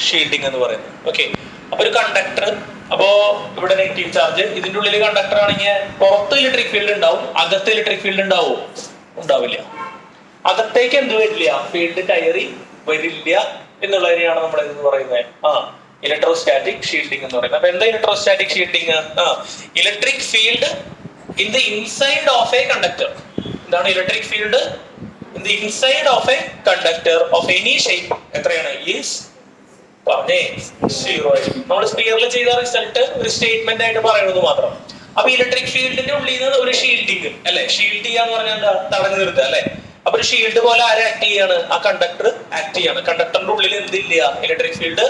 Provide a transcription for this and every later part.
Shielding എന്ന് പറയുന്നത്. Okay, അപ്പൊ ഒരു കണ്ടക്ടർ, അപ്പോ ഇവിടെ നെഗറ്റീവ് ചാർജ്, ഇതിന്റെ ഉള്ളിൽ കണ്ടക്ടർ ആണെങ്കിൽ പുറത്ത് ഇലക്ട്രിക് ഫീൽഡ് ഉണ്ടാവും, അകത്ത് ഇലക്ട്രിക് ഫീൽഡ് ഉണ്ടാവും, ഉണ്ടാവില്ല. അകത്തേക്ക് എന്ത് വരില്ല, ഫീൽഡ് കയറി വരില്ല എന്നുള്ളതിനെയാണ് നമ്മൾ എന്ന് പറയുന്നത് ഇലക്ട്രോസ്റ്റാറ്റിക് ഷീൽഡിംഗ് എന്ന് പറയുന്നത്. അപ്പൊ എന്താ electrostatic shielding? Electric field in the inside of a conductor. എന്താണ് electric field in the inside of a conductor of any shape എത്രയാണ്? ഈസ് പറഞ്ഞേ 0 ആയിരിക്കും. നമ്മൾ സ്പിയറിൽ ചെയ്ത റിസൾട്ട് ഒരു സ്റ്റേറ്റ്മെന്റ് ആയിട്ട് പറയുന്നത് മാത്രം. അപ്പൊ ഇലക്ട്രിക് ഫീൽഡിന്റെ ഉള്ളിൽ നിന്ന് ഒരു ഷീൽഡിംഗ് അല്ലെ, ഷീൽഡ് ചെയ്യാന്ന് പറഞ്ഞാൽ എന്താ? തടഞ്ഞു നിർത്തുക അല്ലെ. അപ്പൊ ഒരു ഷീൽഡ് പോലെ ആര് ആക്ട് ചെയ്യാണ്? ആ കണ്ടക്ടർ ആക്ട് ചെയ്യാണ്. കണ്ടക്ടറിന്റെ ഉള്ളിൽ എന്തില്ല? ഇലക്ട്രിക് ഫീൽഡ്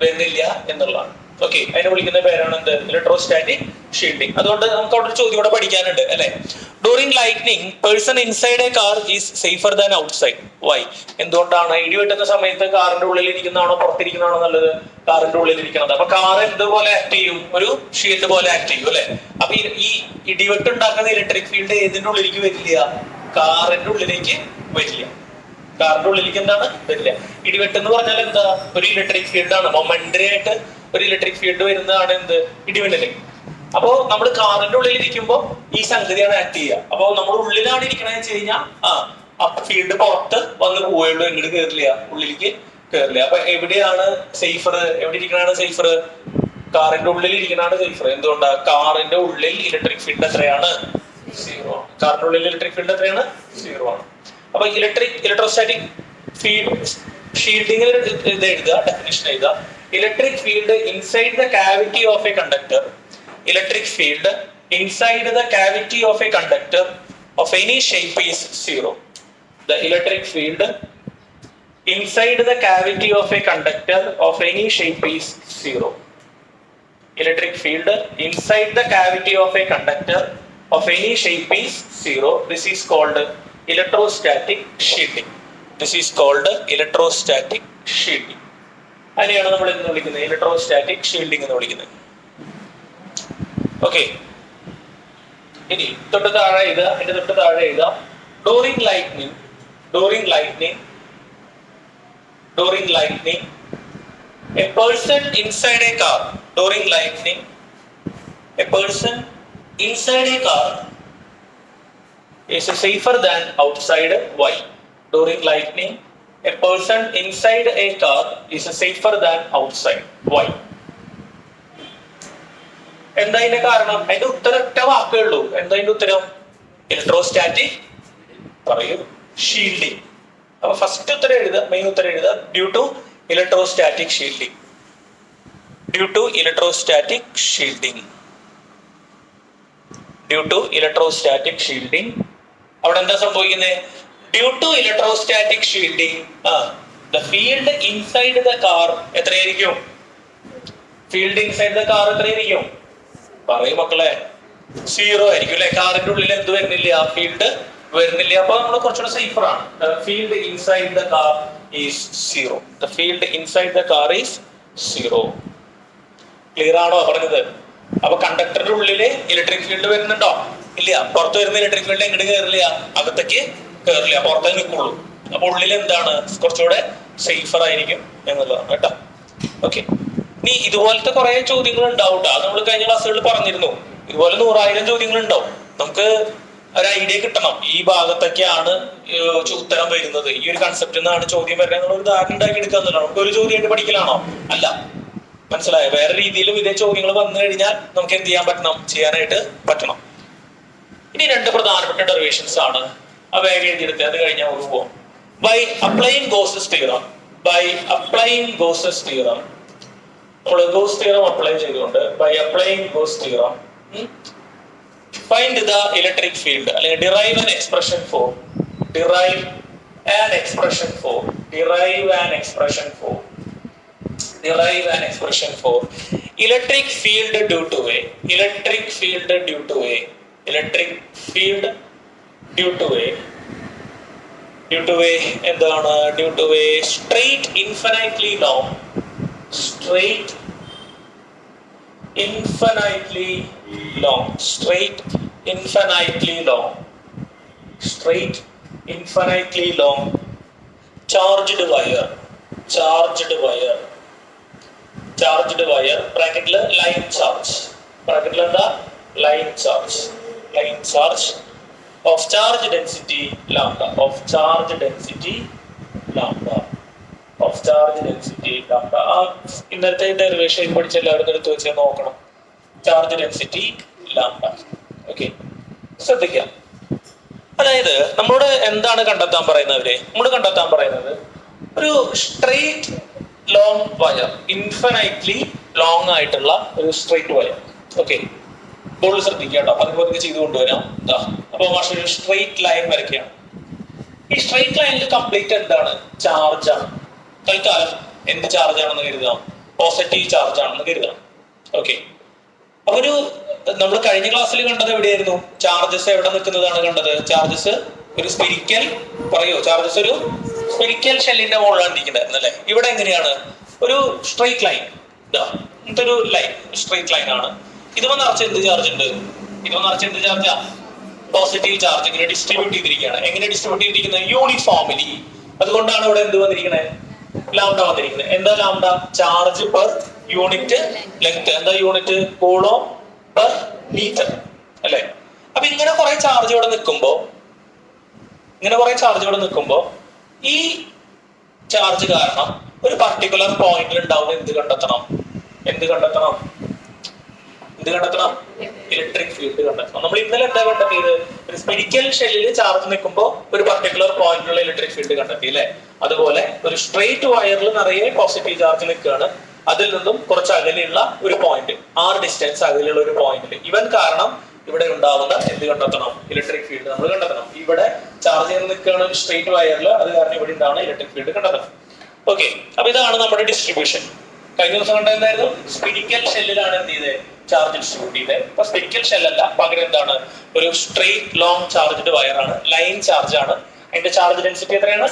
വരുന്നില്ല എന്നുള്ളതാണ്. ഓക്കെ, അതിനെ വിളിക്കുന്ന പേരാണ് എന്ത്? Electrostatic shielding. അതുകൊണ്ട് നമുക്ക് അവിടെ ഒരു ചോദ്യം കൂടെ പഠിക്കാനുണ്ട് അല്ലെ. During lightning person inside a car is safer than outside. Why? എന്തുകൊണ്ടാണ്? ഇടി വെട്ടുന്ന സമയത്ത് കാറിന്റെ ഉള്ളിൽ ഇരിക്കുന്നതാണോ പുറത്തിരിക്കുന്നതാണോ നല്ലത്? കാറിന്റെ ഉള്ളിൽ ഇരിക്കുന്നത്. അപ്പൊ കാർ എന്തുപോലെ ആക്ട് ചെയ്യും? ഒരു ഷീൽഡ് പോലെ ആക്ട് ചെയ്യും അല്ലെ. അപ്പൊ ഈ ഇടിവെട്ട് ഉണ്ടാക്കുന്ന ഇലക്ട്രിക് ഫീൽഡ് ഏതിന്റെ ഉള്ളിലേക്ക് വരില്ല? കാറിന്റെ ഉള്ളിലേക്ക് വരില്ല. കാറിന്റെ ഉള്ളിലേക്ക് എന്താണ്? വരില്ല. ഇടിവെട്ട് എന്ന് പറഞ്ഞാൽ എന്താ? ഒരു ഇലക്ട്രിക് ഫീൽഡ് ആണ്. മൊമെന്ററി ആയിട്ട് ഒരു ഇലക്ട്രിക് ഫീൽഡ് വരുന്നതാണ് എന്ത്? ഇടിവെട്ടല്. അപ്പോ നമ്മൾ കാറിന്റെ ഉള്ളിൽ ഇരിക്കുമ്പോൾ ഈ സംഗതിയാണ് ആക്ട് ചെയ്യുക. അപ്പൊ നമ്മൾ ഉള്ളിലാണ് ഇരിക്കണെന്ന് വെച്ച് കഴിഞ്ഞാൽ ഫീൽഡ് പുറത്ത് വന്ന് പോയുള്ളൂ, എങ്ങോട്ട് കയറില്ല, ഉള്ളിലേക്ക് കയറില്ല. അപ്പൊ എവിടെയാണ് സേഫർ? എവിടെ ഇരിക്കണാണ് സേഫർ? കാറിന്റെ ഉള്ളിൽ ഇരിക്കണാണ് സേഫർ. എന്തുകൊണ്ടാ? കാറിന്റെ ഉള്ളിൽ ഇലക്ട്രിക് ഫീൽഡ് എത്രയാണ്? 0 ആണ്. കാറിന്റെ ഉള്ളിൽ ഇലക്ട്രിക് ഫീൽഡ് എത്രയാണ്? 0 ആണ്. അപ്പൊ ഇലക്ട്രോസ്റ്റാറ്റിക് ഷീൽഡിംഗിൽ ഇത് എഴുതുക, ഡെഫിനിഷൻ എഴുതുക. Electric field inside the cavity of a conductor. Electric field inside the cavity of a conductor of any shape is 0. The electric field inside the cavity of a conductor of any shape is 0. Electric field inside the cavity of a conductor of any shape is 0. This is called electrostatic shielding. This is called electrostatic shielding. അതിനെയാണ് നമ്മൾ എന്ന് വിളിക്കുന്നത് electrostatic shielding എന്ന് വിളിക്കുന്നത്. Okay, ഇനി തൊട്ട് താഴെ എഴുതുക, അതിന്റെ തൊട്ട് താഴെ എഴുതുക. During lightning, a person inside a car. During lightning, a person inside a car is safer than outside. Why? During lightning, a person inside a car is safer than outside. Why? എന്താ അതിന്റെ കാരണം? അതിന്റെ ഉത്തരം ഒറ്റ വാക്കേ ഉള്ളൂ. എന്താ അതിന്റെ ഉത്തരം? ഇലക്ട്രോസ്റ്റാറ്റിക് പറയൂ ഷീൽഡിംഗ്. അപ്പൊ ഫസ്റ്റ് ഉത്തരം എഴുതുക, മെയിൻ ഉത്തരം എഴുതുക. Due to electrostatic shielding. Due to electrostatic shielding. Due to electrostatic shielding. അവിടെ എന്താ സംഭവിക്കുന്നത്? Due to electrostatic shielding the field inside the car എത്രയായിരിക്കും? ഫീൽഡ് ഇൻസൈഡ് ദ കാർ എത്രയായിരിക്കും? പറയും മക്കളെ, 0 ആയിരിക്കും അല്ലെ. കാറിന്റെ ഉള്ളിൽ എന്ത് വരുന്നില്ല? ഫീൽഡ് വരുന്നില്ല. അപ്പൊ നമ്മൾ കുറച്ചുകൂടെ സേഫർ ആണ്. Field inside the car is 0. The field inside the car is 0. Clear ആണോ പറഞ്ഞത്? അപ്പൊ കണ്ടക്ടറിന്റെ ഉള്ളില് ഇലക്ട്രിക് ഫീൽഡ് വരുന്നുണ്ടോ? ഇല്ല. പുറത്ത് വരുന്ന ഇലക്ട്രിക് ഫീൽഡ് എങ്ങോട്ട് കയറില്ല? അകത്തേക്ക് കയറില്ല, പുറത്തേ നിൽക്കുള്ളൂ. അപ്പൊ ഉള്ളിൽ എന്താണ്? കുറച്ചുകൂടെ സേഫർ ആയിരിക്കും എന്നുള്ളതാണ് കേട്ടോ. ഓക്കെ, ഇനി ഇതുപോലത്തെ കുറെ ചോദ്യങ്ങൾ ഉണ്ടാവും കേട്ടോ. അത് നമ്മൾ കഴിഞ്ഞ ക്ലാസ്സുകളിൽ പറഞ്ഞിരുന്നു. ഇതുപോലെ 100,000 ചോദ്യങ്ങൾ ഉണ്ടാവും. നമുക്ക് ഒരു ഐഡിയ കിട്ടണം ഈ ഭാഗത്തൊക്കെയാണ് ഉത്തരം വരുന്നത്, ഈ ഒരു കൺസെപ്റ്റിൽ നിന്നാണ് ചോദ്യം വരുന്നത് എന്നുള്ള ഒരു ധാരണ ഉണ്ടാക്കി എടുക്കുക എന്നുള്ളതാണ്. നമുക്ക് ഒരു ചോദ്യമായിട്ട് പഠിക്കലാണോ? അല്ല. മനസ്സിലായോ? വേറെ രീതിയിലും ഇതേ ചോദ്യങ്ങൾ വന്നു കഴിഞ്ഞാൽ നമുക്ക് എന്ത് ചെയ്യാൻ പറ്റണം? ചെയ്യാനായിട്ട് പറ്റണം. ഇനി 2 പ്രധാനപ്പെട്ട ഡെറിവേഷൻസ് ആണ്. വേഗം എഴുതിയെടുത്ത് അത് കഴിഞ്ഞാൽ നമുക്ക് പോകാം. By applying Gauss's theorem. By applying Gauss's theorem. നമ്മൾ ഗോസ് തിയറം അപ്ലൈ ചെയ്തുകൊണ്ട് by applying Gauss theorem find the electric field അല്ലെങ്കിൽ derive an expression for electric field due to a എന്താണ്? due to a straight infinitely long straight infinitely long charged wire charged wire ബ്രാക്കറ്റില് line charge, ബ്രാക്കറ്റിൽ എന്താ line charge, line charge of charge density lambda, of charge density lambda, of charge density lambda. ആ ഇന്നത്തെ derivation പഠിച്ച എല്ലാവരും എടുത്ത് വെച്ച് നോക്കണം. Charge density lambda. ഓക്കെ, ശ്രദ്ധിക്കാം. അതായത് നമ്മളോട് എന്താണ് കണ്ടെത്താൻ പറയുന്നത്? നമ്മൾ കണ്ടെത്താൻ പറയുന്നത് ഒരു സ്ട്രെയിറ്റ് ലോങ് വയർ, ഇൻഫിനൈറ്റ്ലി ലോങ് ആയിട്ടുള്ള ഒരു സ്ട്രെയിറ്റ് വയർ. ഓക്കെ, ഇപ്പോൾ ശ്രദ്ധിക്കുക കേട്ടോ, അതുപോലെ ചെയ്ത് കൊണ്ടുവരാം. അപ്പൊ മാഷ് ഒരു സ്ട്രെയിറ്റ് ലൈൻ വരയ്ക്കുകയാണ്. ഈ സ്ട്രെയിറ്റ് ലൈനിൽ കംപ്ലീറ്റ് എന്താണ്? ചാർജ് ആണ്. തൽക്കാലം എന്ത് ചാർജ് ആണെന്ന് കരുതാം? പോസിറ്റീവ് ചാർജ് ആണെന്ന് കരുതാം. ഓക്കെ, അപ്പൊ നമ്മൾ കഴിഞ്ഞ ക്ലാസ്സിൽ കണ്ടത് എവിടെയായിരുന്നു? ചാർജസ് എവിടെ നിൽക്കുന്നതാണ് കണ്ടത്? ചാർജസ് ഒരു സ്പെരിക്കൽ, പറയോ, ചാർജസ് ഒരു സ്പെരിക്കൽ ഷെല്ലിന്റെ മുകളിലാണ് ഇരിക്കുന്നത് അല്ലെ? ഇവിടെ എങ്ങനെയാണ്? ഒരു സ്ട്രെയിറ്റ് ലൈൻ, ഇതൊരു ലൈൻ, സ്ട്രെയിറ്റ് ലൈൻ ആണ്. ഇതുമ്പോൾ നിറച്ച് എന്ത് ചാർജ് ഉണ്ട്? ഇതുമ്പോൾ നിറച്ച് എന്ത് ചാർജാ? പോസിറ്റീവ് ചാർജ് ഇങ്ങനെ ഡിസ്ട്രിബ്യൂട്ട് ചെയ്തിരിക്കുകയാണ്. എങ്ങനെ ഡിസ്ട്രിബ്യൂട്ട് ചെയ്തിരിക്കുന്നത്? യൂണിഫോമിലി. അതുകൊണ്ടാണ് ഇവിടെ എന്ത് വന്നിരിക്കുന്നത്? ലാംഡ വന്നിരിക്കുന്നത്. എന്താ lambda? Charge per unit length. എന്താ യൂണിറ്റ്? കൂളോം പെർ മീറ്റർ അല്ലെ? അപ്പൊ ഇങ്ങനെ കുറെ ചാർജ് ഇവിടെ നിൽക്കുമ്പോ, ഈ ചാർജ് കാരണം ഒരു പർട്ടിക്കുലർ പോയിന്റിൽ ഉണ്ടാവുന്ന എന്ത് കണ്ടെത്തണം? ഇലക്ട്രിക് ഫീൽഡ് കണ്ടെത്തണം. നമ്മൾ ഇന്നലെ എന്താ കണ്ടെത്തിയത്? ഒരു സ്പെരിക്കൽ ഷെല്ലിൽ ചാർജ് നിൽക്കുമ്പോൾ ഒരു പർട്ടിക്കുലർ പോയിന്റിലുള്ള ഇലക്ട്രിക് ഫീൽഡ് കണ്ടെത്തി അല്ലെ? അതുപോലെ ഒരു സ്ട്രെയിറ്റ് വയറിൽ നിറയെ പോസിറ്റീവ് ചാർജ് നിൽക്കുകയാണ്. അതിൽ നിന്നും കുറച്ച് അകലെയുള്ള ഒരു പോയിന്റ്, ആർ ഡിസ്റ്റൻസ് അകലെയുള്ള ഒരു പോയിന്റിൽ ഇവൻ കാരണം ഇവിടെ ഉണ്ടാവുന്ന എന്ത് കണ്ടെത്തണം? ഇലക്ട്രിക് ഫീൽഡ് നമ്മൾ കണ്ടെത്തണം. ഇവിടെ ചാർജ് ചെയ്ത് നിൽക്കുകയാണ് ഒരു സ്ട്രെയിറ്റ് വയറിൽ, അത് കാരണം ഇവിടെ ഉണ്ടാവുന്ന ഇലക്ട്രിക് ഫീൽഡ് കണ്ടെത്തണം. ഓക്കെ, അപ്പൊ ഇതാണ് നമ്മുടെ ഡിസ്ട്രിബ്യൂഷൻ. കഴിഞ്ഞ ദിവസം കണ്ടെന്തായിരുന്നു? സ്പെരിക്കൽ ഷെല്ലിലാണ് എന്ത് ചെയ്തത്? ചാർജ് ഡിസ്ട്രിബ്യൂട്ട് ചെയ്തത്. ഇപ്പൊ സ്പെരിക്കൽ ഷെല്ലല്ല, പകരം എന്താണ്? ഒരു സ്ട്രെയിറ്റ് ലോങ് ചാർജ്ഡ് വയർ ആണ്, ലൈൻ ചാർജ് ആണ്. അതിന്റെ ചാർജ് ഡെൻസിറ്റി എത്രയാണ്?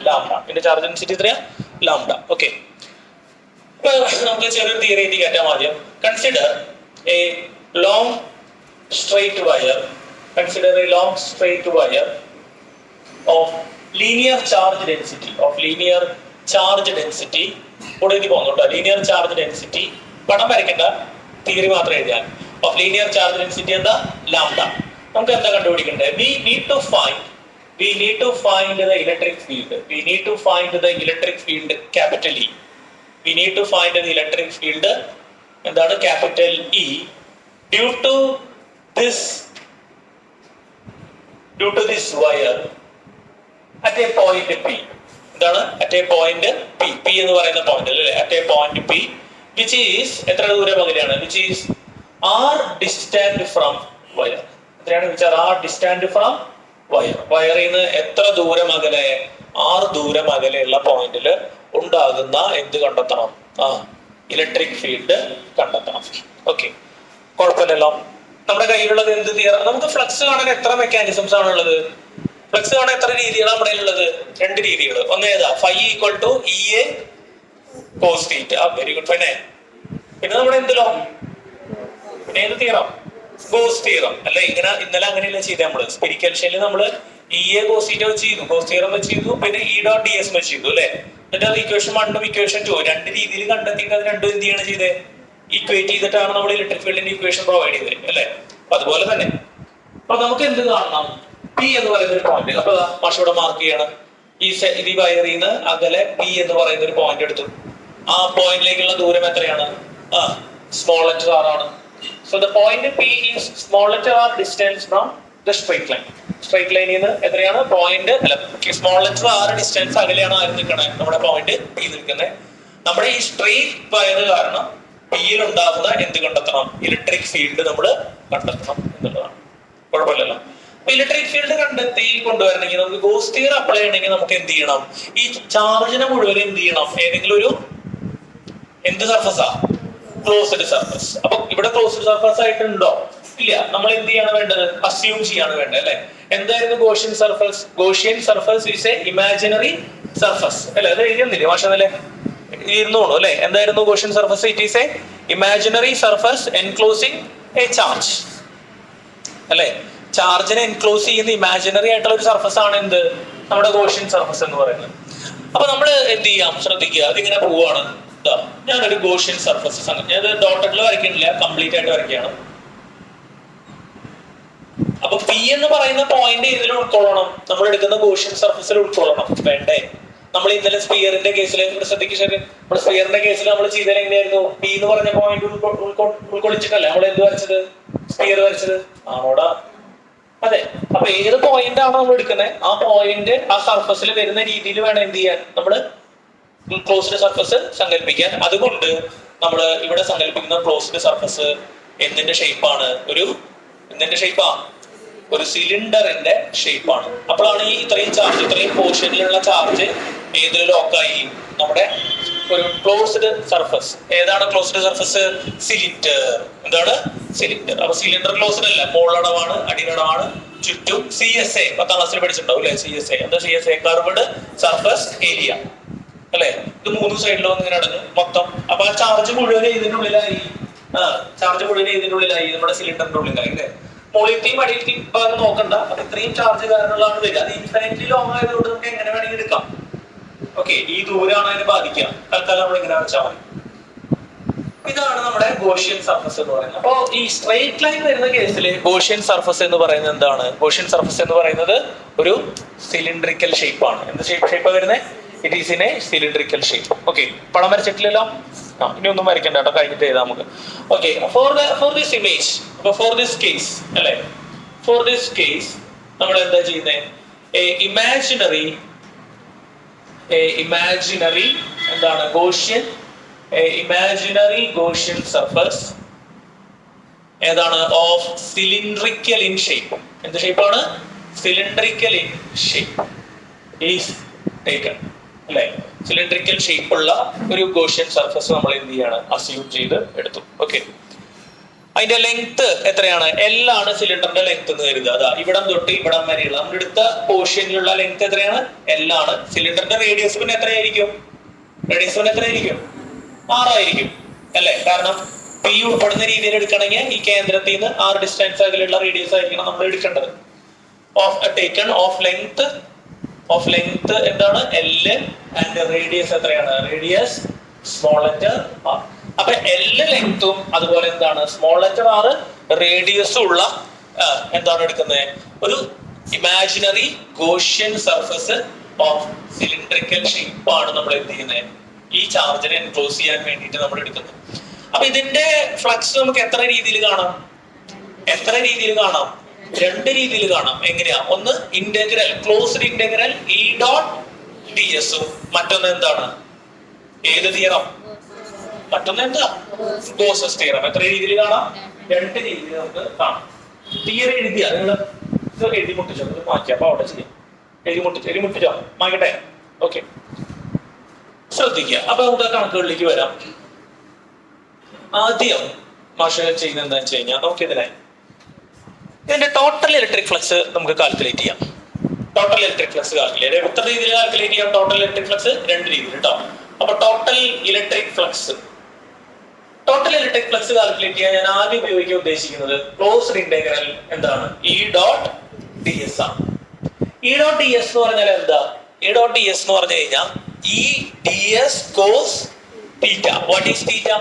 ലാംഡ. ഇതിന്റെ ചാർജ് ഡെൻസിറ്റി എത്രയാ? ലാംഡ. ഓക്കെ, നമുക്ക് ചെറിയൊരു തിയറി കയറ്റാം ആദ്യം. Consider A long straight wire, consider A long straight wire of linear charge density, കൂടെ എഴുതി പോകുന്നുണ്ടോ? ലീനിയർ ചാർജ് ഡെൻസിറ്റി പടം വരയ്ക്കേണ്ട, തിയറി മാത്രം എഴുതിയാൽ. ഓഫ് ലീനിയർ ചാർജ് ഡെൻസിറ്റി എന്താ? ലാംഡ. നമുക്ക് എന്താ കണ്ടുപിടിക്കേണ്ടത്? We need to find the electric field. Capital E. We need to find the electric field എന്താണ്? capital E due to this wire at a point P. എന്താണ്? at a point P എന്ന് പറയുന്ന point അല്ലേ? at a point P which is എത്ര ദൂരം അകലെയാണ്? which is r distant from wire. എത്രയാണ്? which are r distant from wire. വയറിൽ നിന്ന് എത്ര ദൂരം അകലെ? r ദൂരം അകലെയുള്ള പോയിന്റിൽ ഉണ്ടാകുന്ന എന്ത് കണ്ടെത്തണം? ഇലക്ട്രിക് ഫീൽഡ് കണ്ടെത്തണം. ഓക്കെ, കുഴപ്പമില്ലല്ലോ. നമ്മുടെ കയ്യിലുള്ളത് എന്ത് തിയറി? നമുക്ക് ഫ്ലക്സ് കാണാൻ എത്ര മെക്കാനിസംസ് ആണുള്ളത്? ഫ്ലക്സ് കാണാൻ എത്ര രീതികളാണ് നമ്മുടെ ഉള്ളത്? 2 രീതികൾ. ഒന്ന് ഏതാ? φ = EA cos θ. Very good. പിന്നെ നമ്മുടെ എന്തിലോ പിന്നെ ഏത് തിയറം? ഗോസ് തിയറം അല്ലെ? ഇന്നലെ അങ്ങനെയല്ല ചെയ്തത്. നമ്മള് സ്പെരിക്കൽ ഷെല്ലിൽ നമ്മള് EA cos θ വെച്ച് ചെയ്തു, ഗോസ് തിയറം വെച്ച് ചെയ്തു, പിന്നെ E.ds വെച്ച് ചെയ്തു അല്ലെ? എന്നിട്ട് അത് ഇക്വേഷൻ 1ഉം ഇക്വേഷൻ 2 2 രീതിയിൽ കണ്ടെത്തിയിട്ട് അത് രണ്ടും എന്ത് ചെയ്യാണ് ചെയ്തത്? ഈക്വേറ്റ് ചെയ്തിട്ടാണ് നമ്മൾ ഇലക്ട്രിക് ഫീൽഡിന്റെ ഇക്വേഷൻ പ്രൊവൈഡ് ചെയ്തത് അല്ലെ? അതുപോലെ തന്നെ അപ്പൊ നമുക്ക് എന്ത് കാണണം? P എന്ന് പറയുന്ന ഒരു പോയിന്റ്. അപ്പൊ മാഷോടെ മാർക്ക് ചെയ്യണം. ഈ വയറിൽ നിന്ന് അകലെ P എന്ന് പറയുന്ന ഒരു പോയിന്റ് എടുത്തു. ആ പോയിന്റിലേക്കുള്ള ദൂരം എത്രയാണ്? സ്മോൾ ലെറ്റർ r ആണ്. So the point P is small letter r distance from the straight line. Straight ലൈനിൽ നിന്ന് എത്രയാണ്? പോയിന്റ് അല്ല, സ്മോൾ ലെറ്റർ r ഡിസ്റ്റൻസ് അകലെയാണ് ആര് നിൽക്കണേ? നമ്മുടെ പോയിന്റ് P നിൽക്കുന്നത്. നമ്മുടെ ഈ സ്ട്രെയിറ്റ് വയർ കാരണം Pയിൽ ഉണ്ടാകുന്ന എന്ത് കണ്ടെത്തണം? ഇലക്ട്രിക് ഫീൽഡ് നമ്മൾ കണ്ടെത്തണം എന്നുള്ളതാണ്. കുഴപ്പമില്ലല്ലോ. അപ്പൊ ഇലക്ട്രിക് ഫീൽഡ് കണ്ടെത്തി കൊണ്ടുവരണമെങ്കിൽ നമുക്ക് ഗോസ് തിയറി അപ്ലൈ ചെയ്യണമെങ്കിൽ നമുക്ക് എന്ത് ചെയ്യണം? ഈ ചാർജിനെ മുഴുവൻ എന്ത് ചെയ്യണം? ഏതെങ്കിലും ഒരു എന്ത് സർഫസാ? Closed surface. അപ്പൊ ഇവിടെ ക്ലോസ്ഡ് സർഫസ് ആയിട്ടുണ്ടോ? ഇല്ല. നമ്മൾ എന്ത് ചെയ്യാണ് വേണ്ടത്? അസ്യൂം ചെയ്യാണ് വേണ്ടത് അല്ലെ? എന്തായിരുന്നു Gaussian surface? Gaussian surface is A imaginary surface അല്ലെ? അത് എഴുതിയൊന്നില്ലേ മാഷല്ലേ? ഇരുന്നോളൂ അല്ലെ? എന്തായിരുന്നു Gaussian surface? It is A imaginary surface enclosing A charge അല്ലെ? ചാർജിനെ എൻക്ലോസ് ചെയ്യുന്ന ഇമാജിനറി ആയിട്ടുള്ള ഒരു സർഫസ് ആണ് എന്ത്? നമ്മുടെ ഗോഷ്യൻ സർഫസ് എന്ന് പറയുന്നത്. അപ്പൊ നമ്മൾ എന്ത് ചെയ്യാം? ശ്രദ്ധിക്കുക, അതിങ്ങനെ പോവാണ്. ഞാനൊരു ഗോഷ്യൻ സർഫസ് ഞാൻ ഡോട്ടഡിൽ വരയ്ക്കുന്നില്ല, കംപ്ലീറ്റ് ആയിട്ട് വരയ്ക്കുകയാണ്. അപ്പൊ പി എന്ന് പറയുന്ന പോയിന്റ് ഇതിൽ ഉൾക്കൊള്ളണം, നമ്മൾ എടുക്കുന്ന ഗോഷ്യൻ സർഫസിൽ ഉൾക്കൊള്ളണം. വേണ്ടേ? നമ്മൾ ഇന്നലെ സ്പിയറിന്റെ കേസിൽ നമ്മുടെ സ്പിയറിന്റെ കേസിൽ നമ്മൾ ചെയ്തത് എങ്ങനെയായിരുന്നു? പി എന്ന് പറഞ്ഞ പോയിന്റ് ഉൾക്കൊള്ളിച്ചിട്ടല്ലേ നമ്മൾ എന്ത് വരച്ചത്? സ്പിയർ വരച്ചത് ആണോടാ? അതെ. അപ്പൊ ഏത് പോയിന്റ് ആണോ നമ്മൾ എടുക്കുന്നത്, ആ പോയിന്റ് ആ സർഫസിൽ വരുന്ന രീതിയിൽ വേണം എന്ത് ചെയ്യാൻ, നമ്മള് ക്ലോസ്ഡ് സർഫസ് സങ്കല്പിക്കാൻ. അതുകൊണ്ട് നമ്മൾ ഇവിടെ സങ്കല്പിക്കുന്ന ക്ലോസ്ഡ് സർഫസ് എന്തിന്റെ ഷേപ്പാണ്? എന്തിന്റെ ഷേപ്പാ? ഒരു സിലിണ്ടറിന്റെ ഷേപ്പാണ്. അപ്പോഴാണ് ഈ ഇത്രയും പോർഷനിലുള്ള ചാർജ് ഏതിൽ ലോക്കായി? നമ്മുടെ ഒരു ക്ലോസ്ഡ് സർഫസ്. ഏതാണ് ക്ലോസ്ഡ് സർഫസ്? സിലിണ്ടർ. എന്താണ്? സിലിണ്ടർ. അപ്പൊ സിലിണ്ടർ ക്ലോസ്ഡ് അല്ല, മുകളടമാണ്, അടിയടമാണ്, ചുറ്റും CSA 10ാം ക്ലാസ്സിൽ പഠിച്ചിട്ടുണ്ടാവും അല്ലെ? CSA എന്താ? CSA കർവ്ഡ് സർഫസ് ഏരിയ അല്ലെ? ഇത് 3 സൈഡിലും ഇങ്ങനെ അടഞ്ഞു മൊത്തം. അപ്പൊ ആ ചാർജ് മുഴുവൻ ഇതിന്റെ ഉള്ളിലായി. നമ്മുടെ സിലിണ്ടറിന്റെ ഉള്ളിലായി അല്ലെ? മുകളിലത്തെയും അടിയിലത്തെയും ഭാഗം നോക്കണ്ട, അത് ഇത്രയും ചാർജ് കാരണമുള്ളതാണ് വരിക. അത് ഇൻഫിനിറ്റ്ലി ലോങ് ആയതുകൊണ്ട് നമുക്ക് എങ്ങനെ വേണമെങ്കിൽ എടുക്കാം. ഓക്കെ, ഈ ദൂരമാണ് അതിനെ ബാധിക്കുക. തൽക്കാലം നമ്മൾ ഇങ്ങനെ വെച്ചാൽ മതി. ഇതാണ് നമ്മുടെ ഗോഷ്യൻ സർഫസ് എന്ന് പറയുന്നത്. അപ്പോ ഈ സ്ട്രെയിറ്റ് ലൈൻ വരുന്ന കേസിൽ ഗോഷ്യൻ സർഫസ് എന്ന് പറയുന്നത് എന്താണ്? ഗോഷ്യൻ സർഫസ് എന്ന് പറയുന്നത് ഒരു സിലിണ്ടറിക്കൽ ഷേപ്പ് ആണ്. എന്ത് ഷേപ്പാണ് വരുന്നത്? It is in a cylindrical shape. Okay, പടം വരച്ചിട്ടില്ലല്ലോ? ഇനി ഒന്നും വരയ്ക്കണ്ട കേട്ടോ, കഴിഞ്ഞിട്ട് എഴുതാം നമുക്ക്. ഓക്കെ, ഫോർ ദിസ് ഇമേജ്, അപ്പൊ ഫോർ ദിസ് കേസ് അല്ലെ, ഫോർ ദിസ് കേസ് നമ്മൾ എന്താ ചെയ്യുന്നത്? ഇമാജിനറി എന്താണ്? ഗോഷ്യൻ, ഇമാജിനറി ഗോഷ്യൻ സർഫസ് ഏതാണ്? Of cylindrical in shape. എന്ത് ഷേപ്പാണ്? Cylindrical in shape is taken അല്ലെ? സിലിണ്ടറിക്കൽ ഷേപ്പ് ഉള്ള ഒരു ഗോഷ്യൻ സർഫസ് നമ്മൾ എന്ത് ചെയ്യാണ്? അസ്യൂം ചെയ്ത് എടുത്തു. ഓക്കെ, അതിന്റെ ലെങ്ത് എത്രയാണ്? L ആണ് സിലിണ്ടറിന്റെ ലെങ്ത് എന്ന് കരുതുക. അതാ ഇവിടം തൊട്ട് ഇവിടം വരെയുള്ള നമ്മൾ എടുത്ത പോർഷനിലുള്ള ലെങ്ത് എത്രയാണ്? L ആണ്. സിലിണ്ടറിന്റെ റേഡിയസ് പിന്നെ എത്രയായിരിക്കും? 6 ആയിരിക്കും അല്ലെ? കാരണം P ഉൾപ്പെടുന്ന രീതിയിൽ എടുക്കണമെങ്കിൽ ഈ കേന്ദ്രത്തിൽ നിന്ന് 6 ഡിസ്റ്റൻസ് അകലെയുള്ള റേഡിയസ് ആയിരിക്കണം നമ്മൾ എടുക്കേണ്ടത്. ഓഫ് ലെങ്ത് എന്താണ്? L ആൻഡ് റേഡിയസ് എത്രയാണ്? Radius small letter R. അപ്പൊ L ലെങ്തും അതുപോലെ എന്താണ്? സ്മോൾ ലെറ്റർ R റേഡിയസും ഉള്ള എന്താണ് എടുക്കുന്നത്? ഒരു imaginary Gaussian surface of cylindrical shape ആണ് നമ്മൾ എന്ത് ചെയ്യുന്നത്? ഈ ചാർജിനെ എൻക്ലോസ് ചെയ്യാൻ വേണ്ടിയിട്ട് നമ്മൾ എടുക്കുന്നത്. അപ്പൊ ഇതിന്റെ ഫ്ലക്സ് നമുക്ക് എത്ര രീതിയിൽ കാണാം? 2 രീതിയിൽ കാണാം. എങ്ങനെയാ? ഒന്ന് ഇന്റഗ്രൽ, ക്ലോസ്ഡ് ഇന്റഗ്രൽ E.ds ഉം മറ്റൊന്ന് എന്താണ്? ഏത് തിയറം? മറ്റൊന്ന് എന്താ? Gauss's theorem. എത്ര രീതിയിൽ കാണാം? 2 രീതിയിൽ നമുക്ക് കാണാം. തിയറി എഴുതിയ നിങ്ങൾ എഴുതി മുട്ടിച്ചോ, മാറ്റി. അപ്പൊ അവിടെ ചെയ്യാം. എഴുതി മുട്ടിച്ചോ, മാറ്റട്ടെ. ഓക്കെ, ശ്രദ്ധിക്കുക. അപ്പൊ നമുക്ക് കണക്കുകളിലേക്ക് വരാം. ആദ്യം മാഷ് ചെയ്യുന്നത് എന്താണെന്ന് വെച്ച് കഴിഞ്ഞാൽ നമുക്ക് ഇതിന്റെ ടോട്ടൽ ഇലക്ട്രിക് ഫ്ലക്സ് നമുക്ക് കാൽക്കുലേറ്റ് ചെയ്യാം. ടോട്ടൽ ഇലക്ട്രിക് ഫ്ലക്സ് കാൽക്കുലേറ്റ് എത്ര രീതിയിൽ കാൽക്കുലേറ്റ് ചെയ്യാം? ടോട്ടൽ ഇലക്ട്രിക് ഫ്ലക്സ് 2 രീതിയിൽ കേട്ടോ. അപ്പൊ ടോട്ടൽ ഇലക്ട്രിക് ഫ്ലക്സ് കാൽക്കുലേറ്റ് ചെയ്യാൻ ഞാൻ ആദ്യം ഉപയോഗിക്കാൻ ഉദ്ദേശിക്കുന്നത് ക്ലോസ്ഡ് ഇന്റഗ്രൽ എന്താണ്? E.ds ആണ്. E.ds എന്ന് പറഞ്ഞാൽ എന്താ? E.ds എന്ന് പറഞ്ഞു കഴിഞ്ഞാൽ E.ds cos theta. What is theta?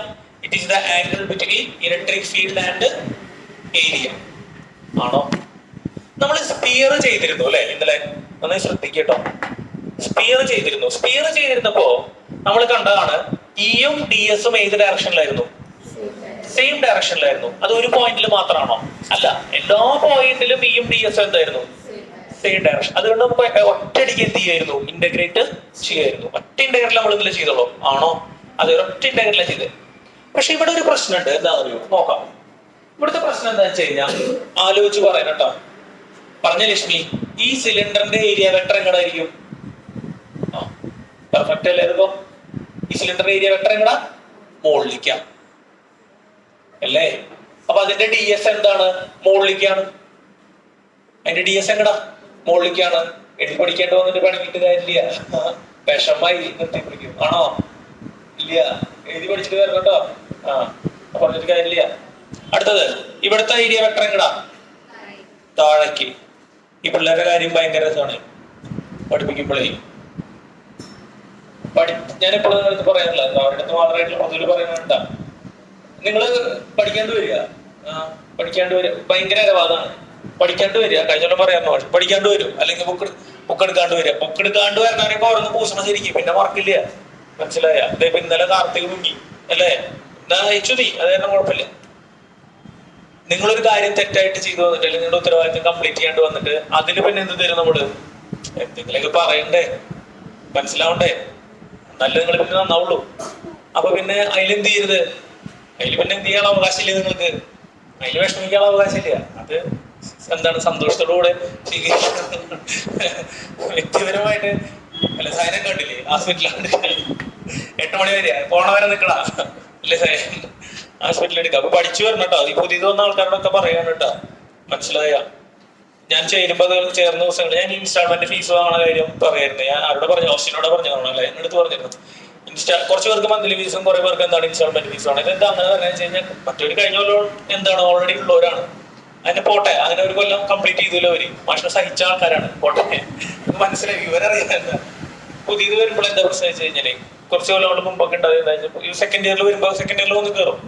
It is the angle between electric field and area. ആണോ? നമ്മൾ സ്പിയർ ചെയ്തിരുന്നു അല്ലെ ഇന്നലെ? നന്നായി ശ്രദ്ധിക്കട്ടോ. സ്പിയർ ചെയ്തിരുന്നപ്പോ നമ്മൾ കണ്ടതാണ് ഇയും ഡിഎസും ഏത് ഡയറക്ഷനിലായിരുന്നു? സെയിം ഡയറക്ഷനിലായിരുന്നു. അത് ഒരു പോയിന്റിൽ മാത്രമാണോ? അല്ല, എല്ലാ പോയിന്റിലും ഇയും ഡിഎസും എന്തായിരുന്നു? Same direction. അതുകൊണ്ട് നമുക്ക് ഒറ്റയടിക്ക് എന്ത് ചെയ്യായിരുന്നു? ഇന്റഗ്രേറ്റ് ചെയ്യായിരുന്നു. ഒറ്റ ഇന്റഗ്രൽ നമ്മൾ ഇതിൽ ചെയ്തോളൂ ആണോ? അത് ഒറ്റ ഇന്റഗ്രൽ ചെയ്തത്. പക്ഷെ ഇവിടെ ഒരു പ്രശ്നമുണ്ട്. എന്താ അറിയോ? നോക്കാം. ഇവിടുത്തെ പ്രശ്നം എന്താ വെച്ച് കഴിഞ്ഞാൽ ആലോചിച്ച് പറയാൻ കേട്ടോ. പറഞ്ഞ ലക്ഷ്മി, ഈ സിലിണ്ടറിന്റെ ഏരിയ വെക്ടർ എങ്ങടായിരിക്കും? പെർഫെക്റ്റ് അല്ലേ? ഇതിപ്പോ ഈ സിലിണ്ടറിന്റെ ഏരിയ വെക്ടർ എങ്ങടാ? മുകളിലേക്കാണ് അല്ലേ? അപ്പൊ അതിന്റെ ds എന്താണ്? മുകളിലേക്കാണ്. അതിന്റെ ds എങ്ങടാ? മുകളിലേക്കാണ്. എഴുതി പഠിക്കേണ്ട വന്നിട്ട് പണിക്കിട്ട് കാര്യമില്ല. വിഷമായി നിർത്തി പിടിക്കും ആണോ? ഇല്ല, എഴുതി പഠിച്ചിട്ട് വരണം കേട്ടോ. പറഞ്ഞിട്ട് കാര്യമില്ല. അടുത്തത് ഇവിടുത്തെ ഏരിയ വെക്ടർ എങ്ങടാ? താഴേക്ക്. ഈ പിള്ളേരുടെ കാര്യം ഭയങ്കര രസമാണ് പഠിപ്പിക്കുമ്പോഴേ. ഞാൻ എപ്പോഴും അടുത്ത് പറയാറില്ല, അവരുടെ അടുത്ത് മാത്രമായിട്ടുള്ള പൊതുവിൽ പറയുന്നുണ്ടാ, നിങ്ങള് പഠിക്കാണ്ട് വരിക, പഠിക്കാണ്ട് വരിക ഭയങ്കര അരവാദമാണ്. പഠിക്കാണ്ട് വരിക, കഴിഞ്ഞ പറയാറുണ്ട്, പക്ഷെ പഠിക്കാണ്ട് വരും, അല്ലെങ്കിൽ ബുക്ക് എടുക്കാണ്ട് വരിക. ബുക്ക് എടുക്കാണ്ട് വരുന്നവരൊക്കെ ഓരോന്ന് പൂഷണം ശരിക്കും, പിന്നെ മാർക്കില്ല. മനസ്സിലായ? അതേപോലെ ഇന്നലെ കാർത്തിക് മുങ്ങി അല്ലേ, എന്നാ അയച്ചു നീ, അത് കാരണം കുഴപ്പമില്ല. നിങ്ങളൊരു കാര്യം തെറ്റായിട്ട് ചെയ്തു വന്നിട്ട്, അല്ലെങ്കിൽ നിങ്ങളുടെ ഉത്തരവാദിത്തം കംപ്ലീറ്റ് ചെയ്യാണ്ട് വന്നിട്ട് അതിന് പിന്നെ എന്ത് തരും നമ്മള്? എന്തെങ്കിലുമൊക്കെ പറയണ്ടേ, മനസ്സിലാവണ്ടേ, നല്ല നിങ്ങൾ പിന്നെ നന്നാവുള്ളൂ. അപ്പൊ പിന്നെ അതിലെന്ത് ചെയ്യരുത്, അതിൽ പിന്നെ എന്ത് ചെയ്യാനുള്ള അവകാശമില്ല നിങ്ങൾക്ക്, അതിൽ വിഷമിക്കാനുള്ള അവകാശമില്ല. അത് എന്താണ്, സന്തോഷത്തോടുകൂടെ വ്യക്തിപരമായിട്ട്. അല്ല സൈനൊക്കെ കണ്ടില്ലേ ഹോസ്പിറ്റലാണ്, 8 മണി വരെ പോണ വരെ നിക്കണ അല്ലേ സൈൻ, ഹോസ്പിറ്റലിൽ എടുക്കുക. അപ്പൊ പഠിച്ചു വരണം കേട്ടോ, ഈ പുതിയത് വന്ന ആൾക്കാരോടൊക്കെ പറയാൻ കേട്ടോ, മനസ്സിലായ? ഞാൻ ചേരുമ്പോ ചേർന്ന ദിവസങ്ങൾ ഞാൻ ഇൻസ്റ്റാൾമെന്റ് ഫീസ് വാങ്ങണ കാര്യം പറയായിരുന്നു. ഞാൻ ആരോട് പറഞ്ഞു? ഓസ്റ്റിനോട് പറഞ്ഞതാണല്ലേ, എന്നടുത്ത് പറഞ്ഞിരുന്നു. കുറച്ച് പേർക്ക് മന്ത്ലി ഫീസും കുറെ പേർക്ക് എന്താണ് ഇൻസ്റ്റാൾമെന്റ് ഫീസ് ആണ്. ഇതെന്താ അങ്ങനെ പറഞ്ഞു വെച്ച് കഴിഞ്ഞാൽ, മറ്റൊരു കഴിഞ്ഞ കൊല്ലം എന്താണ് ഓൾറെഡി ഉള്ളവരാണ്, അതിന്റെ പോട്ടെ, അങ്ങനെ ഒരു കൊല്ലം കംപ്ലീറ്റ് ചെയ്തല്ലോ അവര്, മാഷിനെ സഹിച്ച ആൾക്കാരാണ്, പോട്ടെ, മനസ്സിലായി? ഇവരറിയാം എന്താ പുതിയത് വരുമ്പോൾ എന്താ പ്രശ്നം വെച്ച് കഴിഞ്ഞാല്, കുറച്ച് കൊല്ലം മുമ്പൊക്കെ ഉണ്ടായത് ഈ സെക്കൻഡ് ഇയറിൽ വരുമ്പോ സെക്കൻഡ് ഇയറിൽ ഒന്ന് കയറും.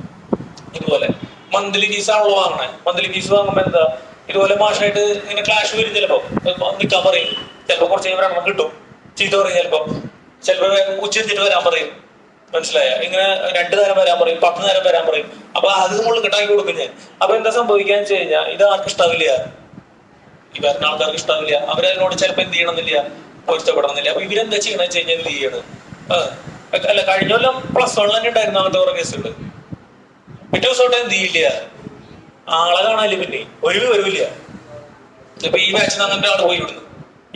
ഇതുപോലെ മന്ത്ലി ഫീസ് ആണല്ലോ വാങ്ങണേ. മന്ത്ലി ഫീസ് വാങ്ങുമ്പോ എന്താ, ഇതുപോലെ മാഷായിട്ട് ഇങ്ങനെ ക്ലാഷ് വരും. ചിലപ്പോ നിൽക്കാൻ പറയും, ചിലപ്പോ കുറച്ച് കഴിയുമ്പോൾ കിട്ടും, ചീത്ത പറയും, ചിലപ്പോ ഉച്ചരിച്ചിട്ട് വരാൻ പറയും, മനസ്സിലായ? ഇങ്ങനെ 2 നേരം വരാൻ പറയും, 10 നേരം വരാൻ പറയും. അപ്പൊ അത് മുകളിൽ കിട്ടാക്കി കൊടുക്കും ഞാൻ. അപ്പൊ എന്താ സംഭവിക്കാന്ന് വെച്ച് കഴിഞ്ഞാൽ, ഇത് ആർക്കും ഇഷ്ടാവില്ല, ഈ വരുന്ന ആൾക്കാർക്ക് ഇഷ്ടാവില്ല. അവരതിനോട് ചിലപ്പോ എന്ത് ചെയ്യണമെന്നില്ല, പൊരുത്തപ്പെടണമെന്നില്ല. അപ്പൊ ഇവരെന്താ ചെയ്യണമെന്ന് വെച്ച് കഴിഞ്ഞാൽ എന്ത് ചെയ്യണം, അല്ല കഴിഞ്ഞ കൊല്ലം +1 തന്നെ ഉണ്ടായിരുന്നു അങ്ങനത്തെ കുറെ കേസുകൾ. പിറ്റേ ദിവസമായിട്ട് എന്ത് ചെയ്യില്ല, ആളെ കാണാനില്ല, പിന്നെ ഒരു വിവരമില്ല. ഇപ്പൊ ഈ ബാച്ചിൽ അങ്ങനത്തെ ആള് പോയി വിടുന്നു.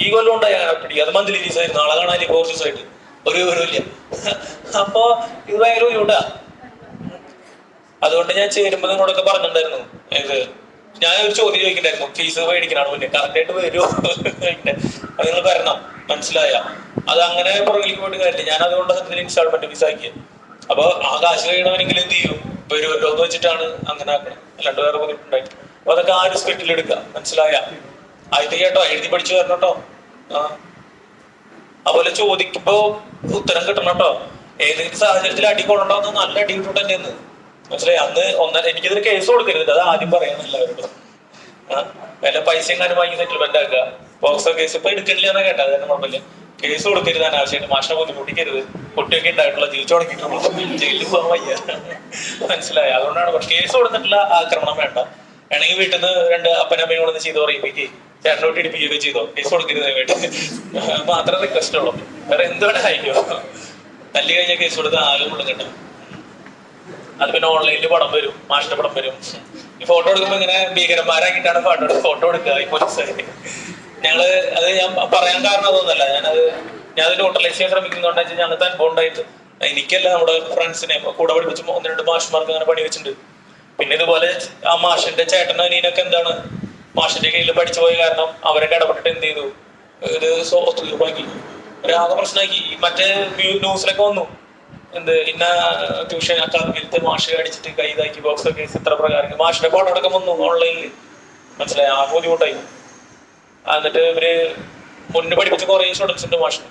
ഈ കൊല്ലം ഉണ്ടായി അങ്ങനെ, അത് മന്ത്ലി ഫീസ് ആയിരുന്നു, ആളെ കാണാനില്ല, കോഴ്സ് ദിവസമായിട്ട് ഒരു വിവരമില്ല. അപ്പൊ ഇത് ഭയങ്കര ബുദ്ധിമുട്ടാ. അതുകൊണ്ട് ഞാൻ ചേരുമ്പോ നിങ്ങളോടൊക്കെ പറഞ്ഞിട്ടുണ്ടായിരുന്നു, ഇത് ഞാനൊരു ചോദ്യം ചോദിക്കണ്ടായിരുന്നു, ഫീസ് മേടിക്കണാണ് മുന്നേ കറക്റ്റ് ആയിട്ട് വരുമോ അത് നിങ്ങൾ വരണം, മനസ്സിലായ? അത് അങ്ങനെ പുറകിലേക്ക് പോയിട്ട് കാര്യമില്ല. ഞാൻ അതുകൊണ്ട് സത്യത്തിൽ ഇൻസ്റ്റാൾമെന്റ് ഫീസ് ആക്കിയത്. അപ്പൊ ആ കാശ് കഴിയണമെങ്കിൽ എന്ത് ചെയ്യും, വരുമല്ലോ എന്ന് വെച്ചിട്ടാണ് അങ്ങനെ ആക്കണം, അല്ലാണ്ട് വേറെ ബുദ്ധിമുട്ടുണ്ടായിട്ട്. അപ്പൊ അതൊക്കെ ആ ഒരു സ്പെറ്റിൽ എടുക്കുക, മനസ്സിലായ? ആദ്യത്തെ കേട്ടോ, എഴുതി പഠിച്ചു വരണം കേട്ടോ. അതുപോലെ ചോദിക്കുമ്പോ ഉത്തരം കിട്ടണം കേട്ടോ. ഏതെങ്കിലും സാഹചര്യത്തിൽ അടി കൊണ്ടോന്ന് നല്ല അടി കിട്ടും തന്നെയെന്ന്, മനസ്സിലായി? അന്ന് എനിക്കിതിന് കേസ് കൊടുക്കരുത്, അത് ആദ്യം പറയണം എല്ലാവരോടും. വല്ല പൈസയും കാര്യം വാങ്ങി സെറ്റിൽമെന്റ് ആക്കുക. പോക്സോ കേസ് ഇപ്പൊ എടുക്കണില്ല എന്നാ കേട്ടാ, അതൊന്നും കുഴപ്പമില്ല. കേസ് കൊടുക്കരുത് അനാവശ്യമായിട്ട്, മാഷിനെ ബുദ്ധിമുട്ടിക്കരുത്. കുട്ടിയൊക്കെ ഉണ്ടായിട്ടുള്ള ജീവിച്ചു തുടങ്ങിയിട്ടുള്ള ജയിലിൽ പോകാൻ വയ്യ, മനസ്സിലായി? അതുകൊണ്ടാണ് കേസ് കൊടുത്തിട്ടുള്ള ആക്രമണം വേണ്ട. വേണമെങ്കിൽ വീട്ടിൽ നിന്ന് 2 അപ്പനമ്മയും കൊണ്ടൊന്ന് ചെയ്ത് പറയിപ്പിക്കേ, ചേട്ടനോട്ട് ഇടിപ്പിക്കുകയൊക്കെ ചെയ്തോ, കേസ് കൊടുക്കരുത് വേണ്ടി മാത്രമേ റിക്വസ്റ്റ് ഉള്ളൂ. വേറെ എന്തുവേണേ അയക്കോ, തല്ലി കഴിഞ്ഞാൽ കേസ് കൊടുത്ത് ആരും കൊള്ളും കേട്ടോ. അത് പിന്നെ ഓൺലൈനിൽ പടം വരും, മാഷിന്റെ പടം വരും. ഈ ഫോട്ടോ എടുക്കുമ്പോ ഇങ്ങനെ ഭീകരന്മാരാക്കിയിട്ടാണ് ഫോട്ടോ എടുക്കുക ഈ പോലീസുകാര്. അത് ഞാൻ പറയാൻ കാരണം അതൊന്നല്ല, ഞാൻ ന്യൂട്രലൈസ് ചെയ്യാൻ ശ്രമിക്കുന്നതുകൊണ്ട് വെച്ചാൽ ഞങ്ങൾക്ക് അനുഭവം ഉണ്ടായിട്ട്, എനിക്കല്ല നമ്മുടെ ഫ്രണ്ട്സിനെ കൂടെ പഠിപ്പിച്ച് 1-2 മാഷ്മാർക്ക് അങ്ങനെ പണി വെച്ചിട്ടുണ്ട്. പിന്നെ ഇതുപോലെ ആ മാഷിന്റെ ചേട്ടനും അനിയനൊക്കെ എന്താണ് മാഷിന്റെ കയ്യിൽ പഠിച്ചു പോയ കാരണം അവരൊക്കെ ഇടപെട്ടിട്ട് എന്ത് ചെയ്തു, ഇത് ഒത്തുതീർപ്പാക്കി, ഒരാകെ പ്രശ്നമാക്കി. മറ്റേ ന്യൂസിലൊക്കെ വന്നു, എന്ത് ഇന്ന ട്യൂഷൻ അക്കാദമിയിലത്തെ മാഷ് അടിച്ചിട്ട് കൈതാക്കി, ബോക്സോ കേസ് ഇത്ര പ്രകാരം മാഷിന്റെ ഫോട്ടോ അടക്കം വന്നു ഓൺലൈനിൽ, മനസ്സിലായി? ആ ബുദ്ധിമുട്ടായി. എന്നിട്ട് ഇവര് മുന്നേ പഠിപ്പിച്ച കുറെ സ്റ്റുഡൻസ് ഉണ്ട് മാഷിന്.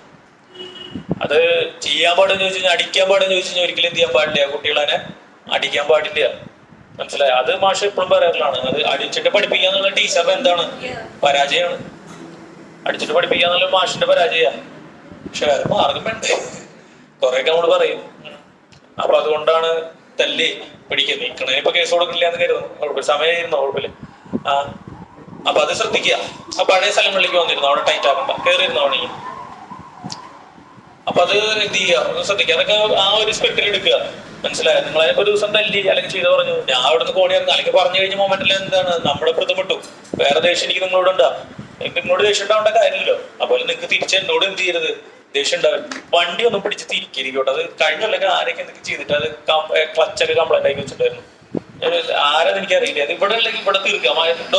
അത് ചെയ്യാൻ പാടെന്ന് ചോദിച്ചു കഴിഞ്ഞാൽ, അടിക്കാൻ പാടെന്ന് ചോദിച്ചു കഴിഞ്ഞാൽ ഒരിക്കലും എന്ത് ചെയ്യാൻ പാടില്ല, കുട്ടികളെ അടിക്കാൻ പാടില്ല, മനസ്സിലായി? അത് മാഷ് എപ്പോഴും പറയാറുള്ളതാണ്. അത് അടിച്ചിട്ട് പഠിപ്പിക്കാന്നുള്ള ടീച്ചറിന്റെ എന്താണ് പരാജയമാണ്. അടിച്ചിട്ട് പഠിപ്പിക്കാന്നുള്ള മാഷിന്റെ പരാജയമാണ്. പക്ഷെ വേറെ മാർഗം വേണ്ടേ, കൊറേയൊക്കെ നമ്മള് പറയും. അപ്പൊ അതുകൊണ്ടാണ് തല്ലി പിടിക്കുന്നത്. നിൽക്കണേ ഇപ്പൊ കേസ് കൊടുക്കില്ല എന്ന് കരുതുന്നു, കുഴപ്പമില്ല, സമയമായിരുന്നു, കുഴപ്പമില്ല. അപ്പൊ അത് ശ്രദ്ധിക്കുക. ആ പഴയ സ്ഥലങ്ങളിലേക്ക് വന്നിരുന്നു, അവിടെ ടൈറ്റ് ആക്കണ്ട, കയറിയിരുന്നു അവിടെ. അപ്പൊ അത് എന്ത് ചെയ്യുക, ശ്രദ്ധിക്കുക. അതൊക്കെ ആ ഒരു സ്പെക്ടിൽ എടുക്കുക, മനസ്സിലായോ? നിങ്ങളെ ഒരു ദിവസം തല്ലി അല്ലെങ്കിൽ ചെയ്ത് പറഞ്ഞു, ഞാൻ അവിടെ നിന്ന് കോടിയായിരുന്നു, അല്ലെങ്കിൽ പറഞ്ഞു കഴിഞ്ഞ മൊമെന്റിൽ എന്താണ് നമ്മുടെ പ്രതിമിട്ടു, വേറെ ദേഷ്യം എനിക്ക് നിങ്ങളോട് ഉണ്ടാവും. എനിക്ക് നിങ്ങളോട് ദേഷ്യം ഉണ്ടാവേണ്ട കാര്യമില്ലല്ലോ. അപ്പോൾ നിങ്ങൾക്ക് തിരിച്ച് എന്നോട് എന്ത് ചെയ്യരുത്, ദേഷ്യം ഉണ്ടാവും. വണ്ടി ഒന്നും പിടിച്ച് തിരിക്കരുത്. അത് കഴിഞ്ഞല്ലെങ്കിൽ ആരൊക്കെ എന്തൊക്കെ ചെയ്തിട്ട് അത് ക്ലച്ചൊക്കെ കംപ്ലൈന്റ് ആക്കി വെച്ചിട്ടുണ്ടായിരുന്നു. ആരെന്ന് എനിക്കറിയില്ല. അത് ഇവിടെ അല്ലെങ്കിൽ ഇവിടെ തീർക്കാം,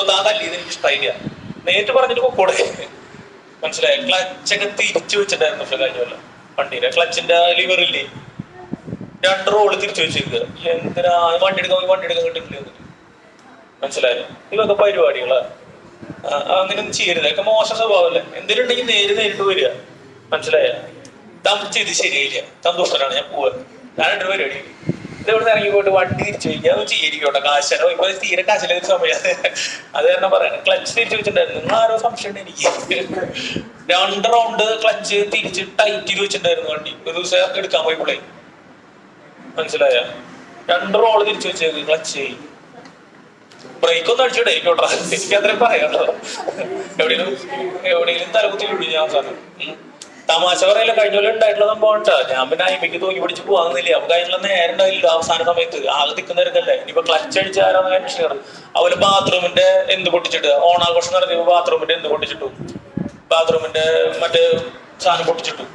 താ തല്ലിയത് എനിക്ക് ഇഷ്ടമായില്ല, നേരിട്ട് പറഞ്ഞിട്ട് പൊക്കോടെ, മനസ്സിലായോ? ക്ലച്ചൊക്കെ തിരിച്ചു വെച്ചിട്ടായിരുന്നു പക്ഷെ കഴിഞ്ഞല്ലോ. വണ്ടിയുടെ ക്ലച്ചിന്റെ ലിവറില്ലേ 2 റോള് തിരിച്ചു വെച്ചിരിക്കുക. എന്തിനാ വണ്ടി എടുക്കാൻ കിട്ടില്ല, മനസ്സിലായോ? ഇതൊക്കെ പരിപാടികളാ. അങ്ങനെ ഒന്നും ചെയ്യരുത്, ഒക്കെ മോശം സ്വഭാവമല്ലേ. എന്തിനുണ്ടെങ്കിൽ നേരിട്ട് വരിക, മനസ്സിലായ? ഇത് ശരിയായില്ല, സന്തോഷത്തിലാണ് ഞാൻ പോവാ, ഞാനെന്റെ പരിപാടി ഇതെവിടെ ഇറങ്ങി പോയിട്ട് വണ്ടി തിരിച്ചു വയ്ക്കുക ചെയ്യിരിക്കോട്ടെ, കാശനോ ഇപ്പൊ തീരെ കാശിലെ ഒരു സമയം. അത് കാരണം പറയണേ, ക്ലച്ച് തിരിച്ചു വെച്ചിട്ടുണ്ടായിരുന്നു. നിങ്ങൾ ആരോ സംശയം എനിക്ക് 2 റൗണ്ട് ക്ലച്ച് തിരിച്ച് ടൈറ്റ് ചെയ്ത് വെച്ചിട്ടുണ്ടായിരുന്നു വണ്ടി. ഒരു ദിവസം എടുക്കാൻ പോയപ്പോഴേ മനസ്സിലായ 2 റോള് തിരിച്ചു വെച്ചത് ക്ലച്ച്. ബ്രേക്ക് ഒന്നും അടിച്ചിട്ടേ കേട്ടോ, എനിക്ക് അത്രയും പറയാട്ടോ. എവിടെയെങ്കിലും തലകുത്തി വിടും ഞാൻ അവസാനം. തമാശ പറയില്ല, കഴിഞ്ഞ പോലെ ഉണ്ടായിട്ടുള്ള സംഭവം കേട്ടോ. ഞാൻ പിന്നെ അയിമയ്ക്ക് തൂക്കി പിടിച്ച് പോകാന്നില്ല, നമുക്ക് അതിനുള്ള നേരം ഉണ്ടാവില്ല. അവസാന സമയത്ത് ആകെ തിക്കുന്നവരൊക്കെ ഇനിയിപ്പൊ ക്ലച്ച് അടിച്ച് ആരാന്ന് അന്വേഷിക്കണം. അതുപോലെ ബാത്റൂമിന്റെ എന്ത് പൊട്ടിച്ചിട്ട്, ഓണാഘോഷം നടത്തിയപ്പോ ബാത്റൂമിന്റെ എന്ത് പൊട്ടിച്ചിട്ടു, ബാത്റൂമിന്റെ മറ്റേ സാധനം പൊട്ടിച്ചിട്ടു,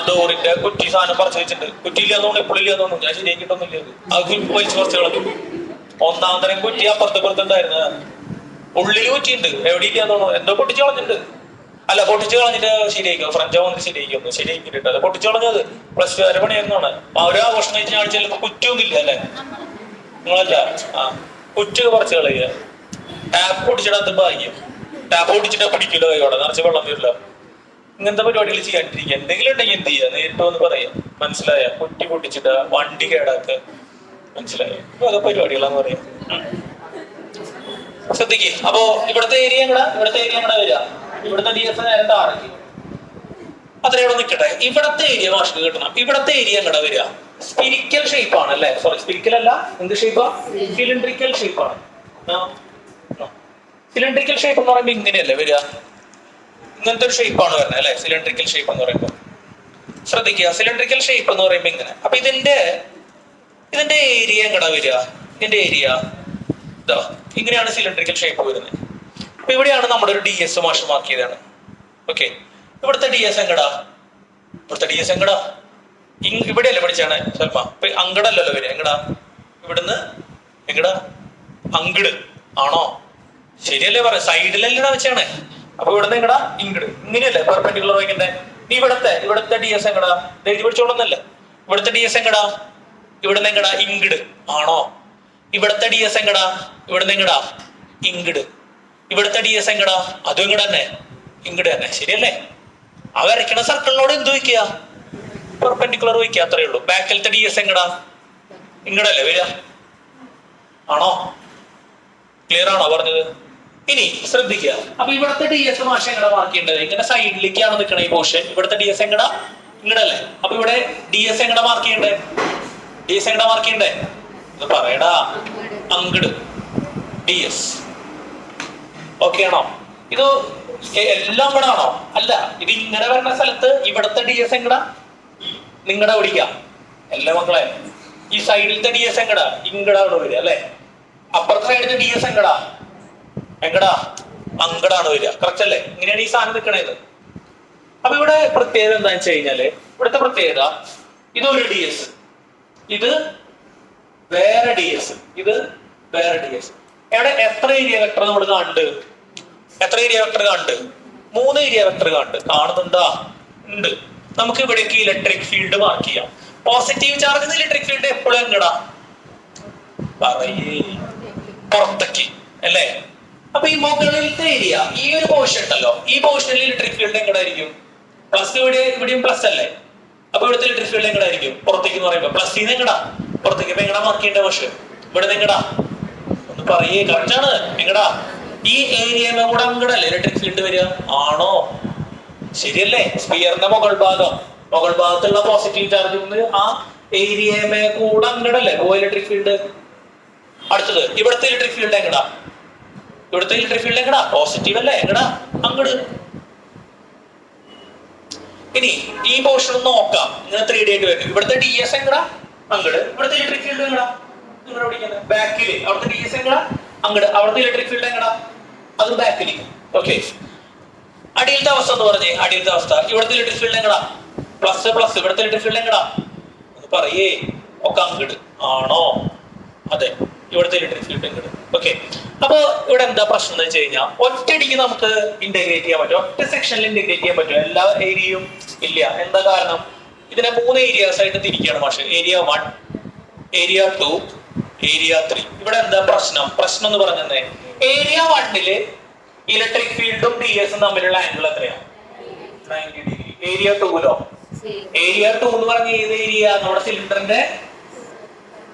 ഡോറിന്റെ കുറ്റി സാധനം പറിച്ചു വെച്ചിട്ടുണ്ട്. കുറ്റിയില്ലാന്ന് തോന്നുന്നു, എപ്പോഴില്ലാന്ന് തോന്നുന്നു, ഞാൻ ശരിയാക്കിയിട്ടൊന്നുമില്ല. അത് വലിച്ചു കുറച്ച് കളഞ്ഞു. 1-ാം തരം കുറ്റി അപ്പുറത്തുണ്ടായിരുന്നു, ഉള്ളില് കുറ്റിയുണ്ട്, എവിടെ ഇല്ലാന്ന് തോന്നുന്നു, എന്തോ പൊട്ടിച്ചു കളഞ്ഞിട്ടുണ്ട്. അല്ല, പൊട്ടിച്ചു കളഞ്ഞിട്ട് ശരിയായിക്കോ, ഫ്രഞ്ചോ വന്ന് ശരിയായിക്കൊന്നു ശരിയാക്കിട്ട് അത് പൊട്ടിച്ചു കളഞ്ഞത് +2 വരെ പണിയായിരുന്നാണ്. അവര് ആഘോഷം കഴിച്ച് ഞാൻ ചെല്ലുമ്പോ കുറ്റിയൊന്നും ഇല്ല അല്ലെ, നിങ്ങളല്ല കുറ്റി പറിച്ചു കളയുക. ടാപ്പ് പൊട്ടിച്ചിട്ട് ഭാഗ്യം, ടാപ്പ് പൊട്ടിച്ചിട്ട് പിടിക്കില്ല, കൈയോടെ നിറച്ച് വെള്ളം വരില്ല. ഇങ്ങനത്തെ പരിപാടികൾ ചെയ്യാണ്ടിരിക്കുക. എന്തെങ്കിലും ഉണ്ടെങ്കിൽ എന്ത് ചെയ്യുക, നേരിട്ട് വന്ന് പറയാം. മനസ്സിലായ, കുറ്റി പൊട്ടിച്ചിട്ട് വണ്ടി കേടാക്കുക, മനസ്സിലായോ? അതൊക്കെ പരിപാടികളാന്ന് പറയാം. ശ്രദ്ധിക്കുക. അപ്പോ ഇവിടുത്തെ ഏരിയ എങ്ങടെ വരിക, ഇവിടുത്തെ DS നേരെ താറയ്ക്ക് അത്രയോടെ നിൽക്കട്ടെ. ഇവിടത്തെ ഏരിയ മാഷ്ക്ക് കിട്ടണം. ഇവിടത്തെ ഏരിയ എങ്ങടെ വരിക, സ്പിരിക്കൽ ഷേപ്പ് ആണ് അല്ലെ, സോറി സ്പിരിക്കൽ അല്ല, എന്ത് ഷേപ്പാ, സിലിണ്ടറിക്കൽ ഷേപ്പാണ്. സിലിണ്ടറിക്കൽ ഷേപ്പ് എന്ന് പറയുമ്പോ ഇങ്ങനെയല്ലേ വരിക, ഇങ്ങനത്തെ ഒരു ഷേപ്പാണ് വരുന്നത് അല്ലെ, സിലിണ്ടറിക്കൽ ഷേപ്പ് എന്ന് പറയുമ്പോൾ. ശ്രദ്ധിക്കുക, സിലിണ്ടറിക്കൽ ഷേപ്പ് എന്ന് പറയുമ്പോ ഇങ്ങനെ. അപ്പൊ ഇതിന്റെ ഏരിയ എങ്ങടാ വരിക, ഇതിന്റെ ഏരിയ ഇതാ ഇങ്ങനെയാണ് സിലിണ്ടറിക്കൽ ഷേപ്പ് വരുന്നത്. അപ്പൊ ഇവിടെയാണ് നമ്മുടെ ഒരു DS മാഷമാക്കിയതാണ്. ഓക്കെ, ഇവിടുത്തെ DS എങ്ങടാ, ഇവിടെയല്ലേ പഠിച്ചാണ് സ്വൽപ്പ, ഇപ്പൊ അങ്ങടല്ലല്ലോ വരിക, എങ്ങടാ, ഇവിടുന്ന് എങ്ങടാ, അങ്ങട് ആണോ, ശരിയല്ലേ പറയാം, സൈഡിലല്ലേ വെച്ചാണ്. അപ്പൊ ഇവിടുന്ന് എങ്ങടാ, ഇങ്ങട്, ഇങ്ങനെയല്ലേ പെർപെൻഡിക്കുലർ വയ്ക്കണ്ടേ. ഇവിടുത്തെ DS എങ്ങടാ, എഴുതി പഠിച്ചോളന്നല്ല, ഇവിടുത്തെ DS എങ്ങടാ, ഇവിടുന്ന് എങ്ങടാ, ഇങ്ങട് ആണോ. ഇവിടുത്തെ DS എങ്ങടാ, ഇവിടുന്ന് എങ്ങടാ, ഇങ്ങട്. ഇവിടുത്തെ DS എങ്ങടാ, അതും ഇങ്ങട് തന്നെ, ഇങ്ങട് തന്നെ, ശരിയല്ലേ. ആ വരയ്ക്കണ സർക്കിളിനോട് എന്ത് വയ്ക്കുക, പെർപെൻഡിക്കുലർ വയ്ക്കുക, അത്രേ ഉള്ളൂ. ബാക്കിലത്തെ DS എങ്ങടാ, ഇങ്ങടല്ലേ വരിക, ആണോ, ക്ലിയർ ആണോ പറഞ്ഞത്? ഇനി ശ്രദ്ധിക്കുക. അപ്പൊ ഇവിടുത്തെ DS മാഷ എങ്ങടാ മാർക്ക് ചെയ്യേണ്ടത്, ഇങ്ങനെ സൈഡിലേക്കാണ് നിൽക്കണ ഈ പോർഷൻ. ഇവിടുത്തെ DS എങ്ങടാ, ഇങ്ങടല്ലേ. അപ്പൊ ഇവിടെ DS എങ്ങടാ മാർക്ക് ചെയ്യണ്ടേ, ഇത് പറയടാ, അങ്ങട് DS. ഓക്കെ ആണോ? ഇത് എല്ലാം ഇവിടെ ആണോ? അല്ല, ഇത് ഇങ്ങനെ വരുന്ന സ്ഥലത്ത് ഇവിടുത്തെ DS എങ്ങടാ, നിങ്ങടെ പിടിക്കാം എല്ലാ മക്കളെ. ഈ സൈഡിലത്തെ DS എങ്ങടാ, ഇങ്ങടാ വരിക അല്ലെ. അപ്പുറത്തെ സൈഡിലത്തെ DS എങ്ങടാ, അങ്ങടാണ് വരിക, കറക്റ്റ് അല്ലേ. ഇങ്ങനെയാണ് ഈ സാധനം നിൽക്കണത്. അപ്പൊ ഇവിടെ പ്രത്യേകത എന്താണെന്ന് വെച്ച് കഴിഞ്ഞാല്, ഇവിടുത്തെ പ്രത്യേകത ഇതൊരു DS, ഇത് വേറെ DS, ഇത് വേറെ DS. എവിടെ എത്ര ഏരിയ വെക്ടർ നമ്മൾ കാണുന്നുണ്ട്, 3 ഏരിയ വെക്ടർ കാണുന്നുണ്ടാ, ഉണ്ട്. നമുക്ക് ഇവിടേക്ക് ഇലക്ട്രിക് ഫീൽഡ് മാർക്ക് ചെയ്യാം. പോസിറ്റീവ് ചാർജ് ഇലക്ട്രിക് ഫീൽഡ് എപ്പോഴും എങ്ങടാ, പുറത്തേക്ക് അല്ലേ. അപ്പൊ ഈ മുകളിലത്തെ ഏരിയ, ഈ ഒരു പോർഷൻ ഉണ്ടല്ലോ, ഈ പോർഷനിൽ ഇലക്ട്രിക് ഫീൽഡ് എങ്ങടായിരിക്കും, പ്ലസ് ഇവിടെയും പ്ലസ് അല്ലേ. അപ്പൊ ഇവിടുത്തെ ഇലക്ട്രിക് ഫീൽഡ് എങ്ങടായിരിക്കും, പുറത്തേക്ക് എന്ന് പറയുമ്പോ പ്ലസ് എങ്ങടാ, പുറത്തേക്ക്. അപ്പൊ എങ്ങടാ മാർക്ക് ചെയ്യേണ്ട പക്ഷെ ഇവിടെ എങ്ങടാ, ഒന്ന് പറയേ, കറക്റ്റ് ആണ്. എങ്ങടാ, ഈ ഏരിയ കൂടെ അങ്ങടല്ലേ ഇലക്ട്രിക് ഫീൽഡ് വരിക, ആണോ, ശരിയല്ലേ. സ്പിയറിന്റെ മുകൾ ഭാഗത്തുള്ള പോസിറ്റീവ് ചാർജ് ആ ഏരിയ കൂടെ അങ്ങടല്ലേ ഇലക്ട്രിക് ഫീൽഡ്. അടുത്തത് ഇവിടുത്തെ ഇലക്ട്രിക് ഫീൽഡ് എങ്ങടാ, പോസിറ്റീവ് അല്ലേ, എങ്ങടാ, അങ്ങട്. ഇനി ഈ പോർഷൻ ഒന്ന് നോക്കാം, ഇങ്ങനെ 3D ആയിട്ട് വരും. ഇവിടുത്തെ DS എങ്ങടാ, അങ്ങട്. ഇവിടുത്തെ ഇലക്ട്രിക് ഫീൽഡ് എങ്ങടാ, നിങ്ങളുടെ പഠിക്കുന്നത് ബാക്കില്. അവിടുത്തെ DS എങ്ങടാ, അങ്ങട്. അവിടുത്തെ ഇലക്ട്രിക് ഫീൽഡ് എങ്ങടാ, അത് ബാക്കിലേക്ക്. ഓക്കെ, അടിയിലത്തെ അവസ്ഥ എന്ന് പറഞ്ഞേ, അടിയിലത്തെ അവസ്ഥ. ഇവിടുത്തെ ഇലക്ട്രിക് ഫീൽഡ് എങ്ങടാ, പ്ലസ്. ഇവിടുത്തെ ഇലക്ട്രിക് ഫീൽഡ് എങ്ങടാ, ഒന്ന് പറയേ, ഒക്കെ അങ്ങട് ആണോ, അതെ. ഇവിടുത്തെ ഇലക്ട്രിക് ഫീൽഡ് എങ്ങട്. ഓക്കെ, അപ്പൊ ഇവിടെ എന്താ പ്രശ്നം എന്ന് വെച്ച് കഴിഞ്ഞാൽ, ഒറ്റയടിക്ക് നമുക്ക് ഇന്റഗ്രേറ്റ് ചെയ്യാൻ പറ്റും, ഒറ്റ സെക്ഷനിൽ ഇന്റഗ്രേറ്റ് ചെയ്യാൻ പറ്റും, എല്ലാ ഏരിയയും ഇല്ല. എന്താ കാരണം, ഇതിനെ 3 ഏരിയാസ് ആയിട്ട് തിരിക്കുകയാണ് മാഷ്. Area 1, area 2, area 3. ഇവിടെ എന്താ പ്രശ്നം എന്ന് പറഞ്ഞേ, ഏരിയ 1 ഇലക്ട്രിക് ഫീൽഡും DS തമ്മിലുള്ള ആംഗിൾ എത്രയാണ്, 90 ഡിഗ്രി. ഏരിയ 2 ഏരിയ 2 എന്ന് പറഞ്ഞ ഏത് ഏരിയ? നമ്മുടെ സിലിണ്ടറിന്റെ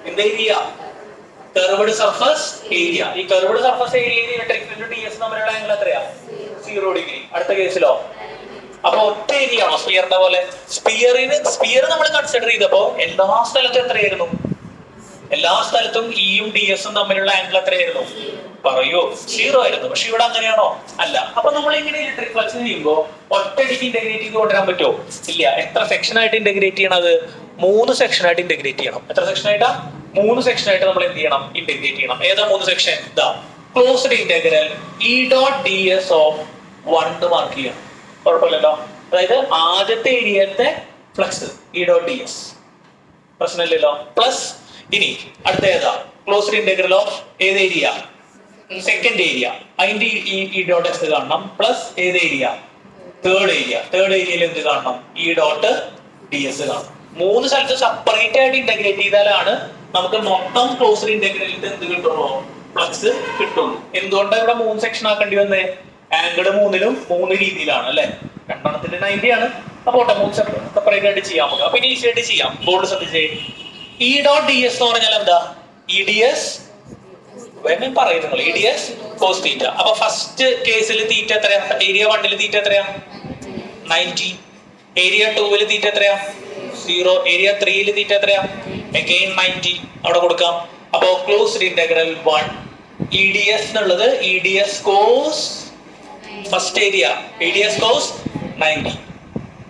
എന്ത് ഏരിയ? Curved surface area. ഈ കർവ്ഡ് സർഫസ് ഏരിയയിൽ ഇലക്ട്രിക് ഫീൽഡ് ds തമ്മിലുള്ള ആംഗിൾ എത്രയാ? 0 ഡിഗ്രി. അടുത്ത കേസിലോ? അപ്പൊ ഒറ്റ ഏരിയ ആണോ സ്പിയറിന്റെ പോലെ? സ്പിയർ നമ്മൾ കൺസിഡർ ചെയ്തപ്പോ എല്ലാ സ്ഥലത്തും എത്രയായിരുന്നു? എല്ലാ സ്ഥലത്തും ഇയും ഡിഎസും തമ്മിലുള്ള ആംഗിൾ എത്രയായിരുന്നു? പറയൂ, 0 ആയിരുന്നു. പക്ഷെ ഇവിടെ അങ്ങനെയാണോ? അല്ല. അപ്പൊ നമ്മൾ ഇങ്ങനെ ഇലക്ട്രിക് ഫ്ലക്സ് ചെയ്യുമ്പോൾ ഒറ്റയടിക്ക് ഇന്റഗ്രേറ്റ് ചെയ്ത് കൊണ്ടുവരാൻ പറ്റുമോ? ഇല്ല. എത്ര സെക്ഷൻ ആയിട്ട് ഇന്റഗ്രേറ്റ് ചെയ്യണത്? 3 സെക്ഷൻ ആയിട്ട് ഇന്റഗ്രേറ്റ് ചെയ്യണം. എത്ര സെക്ഷൻ ആയിട്ടാ? 3 സെക്ഷൻ ആയിട്ട് നമ്മൾ എന്ത് ചെയ്യണം? ഇന്റഗ്രേറ്റ് ചെയ്യണം. ഏതാ 3 സെക്ഷൻ? ഇതാ closed integral E dot D S of 1 mark ചെയ്യണം. കുഴപ്പമില്ലല്ലോ. അതായത് ആദ്യത്തെ ഏരിയത്തെ flux E dot D S, പ്രശ്നമില്ലല്ലോ. പ്ലസ് ഇനി അടുത്ത ഏതാ? ക്ലോസ്ഡ് ഇന്റഗ്രൽ ഓഫ് ഏത് ഏരിയ? Second area. അതിന്റെ ഇ ഡോട്ട് എസ് കാണണം. പ്ലസ് ഏത് ഏരിയ? Third area. തേർഡ് ഏരിയയിൽ എന്ത് കാണണം? ഇ ഡോട്ട് ഡി എസ് കാണണം. 3 സ്ഥലത്ത് സെപ്പറേറ്റ് ആയിട്ട് ഇന്റഗ്രേറ്റ് ചെയ്താലാണ് നമുക്ക് മൊത്തം ക്ലോസ്ഡ് ഇന്റഗ്രലിന്റെ എന്ത് കിട്ടുള്ളൂ? ഫ്ലക്സ് കിട്ടുള്ളൂ. എന്തുകൊണ്ടാണ് ഇവിടെ 3 സെക്ഷൻ ആക്കേണ്ടി വന്നേ? ആംഗിൾ 3ലും 3 രീതിയിലാണ് അല്ലെ? രണ്ടെണ്ണത്തിന്റെ 90 ആണ്. അപ്പൊ 3 സെപ്പറേറ്റ് ആയിട്ട് ചെയ്യാം നമുക്ക്. അപ്പൊ ഇനി ഈസി ആയിട്ട് ചെയ്യാം. ബോർഡ് ശ്രദ്ധിച്ചേ. ഇ ഡോട്ട് ഡി എസ് എന്ന് പറഞ്ഞാൽ എന്താ? ഇ ഡി എസ് പറയുന്നത് E D S cos theta. അപ്പൊ ഫസ്റ്റ് കേസിൽ തീറ്റ എത്രയാ? ഏരിയ 1ൽ തീറ്റ എത്രയാ? 90. ഏരിയ 2ൽ തീറ്റ എത്രയാ? 0. ഏരിയ 3ൽ തീറ്റ എത്രയാ? അഗൈൻ 90. അവിടെ കൊടുക്കാം. അപ്പോ closed integral 1 E D S എന്നുള്ളത് E D S cos first area E D S cos 90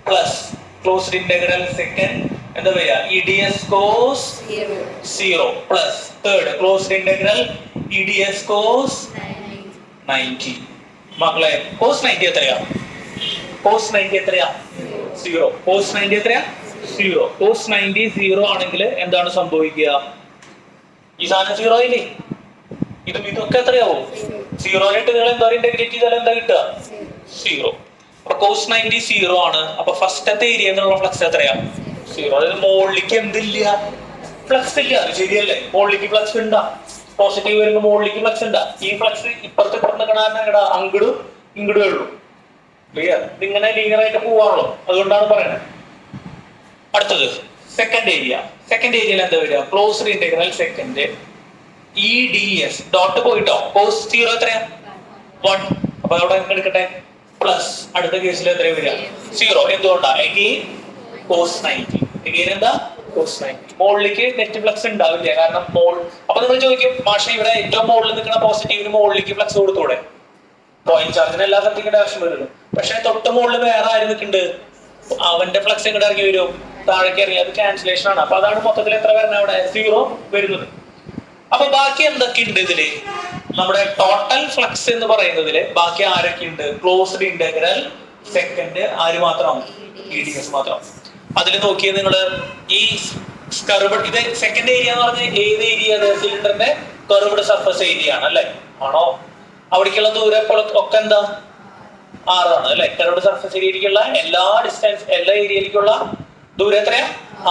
plus closed integral second എന്താ പറയാ? E D S cos 0 plus third closed integral E D S cos 90. മക്കളെ cos 90 എത്രയാ? Cos 90 എത്രയാ? 0. Cos 90 എത്രയാ? 0. Cos 90 0 ആണെങ്കിൽ എന്താണ് സംഭവിക്കുക? ഈ സാധനം 0 ആയില്ലേ? ഇതൊക്കെ എത്രയാവും? 0 നിങ്ങൾ എന്താ ഇന്റഗ്രേറ്റ് ചെയ്താൽ എന്താ കിട്ടുക? 0. അപ്പൊ കോസ് 90 0 ആണ്. അപ്പൊ ഫസ്റ്റത്തെ ഏരിയ എന്നുള്ള ഫ്ലക്സ് എത്രയാ? 0. അതായത് മുകളിലേക്ക് എന്തില്ല? ഫ്ലക്സ് ഇല്ല. അത് ശരിയല്ലേ? മുകളിലേക്ക് ഫ്ലക്സ് ഉണ്ടാ? പോസിറ്റീവ് വരുമ്പോൾ മുകളിലേക്ക് ഫ്ലക്സ് ഉണ്ടാ? ഈ ഫ്ലക്സ് ഇപ്പുറത്ത് കാരണം അങ്ങടും ഇങ്ങടും ഉള്ളൂ. ക്ലിയർ? ഇതിങ്ങനെ ലീനിയർ ആയിട്ട് പോവാണല്ലോ, അതുകൊണ്ടാണ് പറയുന്നത്. അടുത്തത് സെക്കൻഡ് ഏരിയ. സെക്കൻഡ് ഏരിയയിൽ എന്താ വരിക? Closed integral second E D S dot പോയിട്ടോ. കോസ് 0 എത്രയാ? 1. അപ്പൊ അവിടെ എടുക്കട്ടെ. പ്ലസ് അടുത്ത കേസിൽ എത്രയാ വരിക? 0. എന്തുകൊണ്ടാ? Again cos 90. എഗെയിൻ എന്താ? കോസ് 90. മുകളിലേക്ക് നെറ്റ് ഫ്ലക്സ് ഉണ്ടാവില്ല, കാരണം അപ്പൊ നിങ്ങൾ ചോദിക്കും, മാഷെ ഇവിടെ ഏറ്റവും മുകളിൽ നിൽക്കുന്ന പോസിറ്റീവിന് മുകളിലേക്ക് ഫ്ലക്സ് കൊടുത്തൂടെ? പോയിന്റ് ചാർജിന് എല്ലാ സ്ഥലത്തേക്കും ആവശ്യം വരുള്ളൂ. പക്ഷെ തൊട്ട് മുകളിൽ വേറെ ആര് നിൽക്കുന്നുണ്ട്? അവന്റെ ഫ്ലക്സ് എങ്ങോട്ട് ഇറങ്ങി വരും? താഴേക്ക് ഇറങ്ങി. അത് ക്യാൻസലേഷൻ ആണ്. അപ്പൊ അതാണ് മൊത്തത്തിൽ എത്ര വരുന്നത്? അവിടെ 0 വരുന്നത്. അപ്പൊ ബാക്കി എന്തൊക്കെ ഉണ്ട് ഇതില്? നമ്മുടെ ടോട്ടൽ ഫ്ലക്സ് എന്ന് പറയുന്നതില് ബാക്കി ആരൊക്കെ ഉണ്ട്? ക്ലോസ്ഡ് ഇന്റഗ്രൽ സെക്കൻഡ് ആര് മാത്രം? ഇ ഡി എസ് മാത്രം. അതിൽ നോക്കിയത് നിങ്ങള് ഈ കർവ്ഡ്, ഇത് സെക്കൻഡ് ഏരിയ എന്ന് പറഞ്ഞാൽ ഏത് ഏരിയ? സിലിണ്ടറിന്റെ കർവ്ഡ് സർഫസ് ഏരിയ ആണ് അല്ലെ? ആണോ? അവിടേക്കുള്ള ദൂരം ഒക്കെ എന്താ? 6 ആണ് അല്ലെ? കർവ്ഡ് സർഫസ് ഏരിയയിലേക്കുള്ള എല്ലാ ഏരിയയിലേക്കുള്ള ദൂരം എത്രയാ?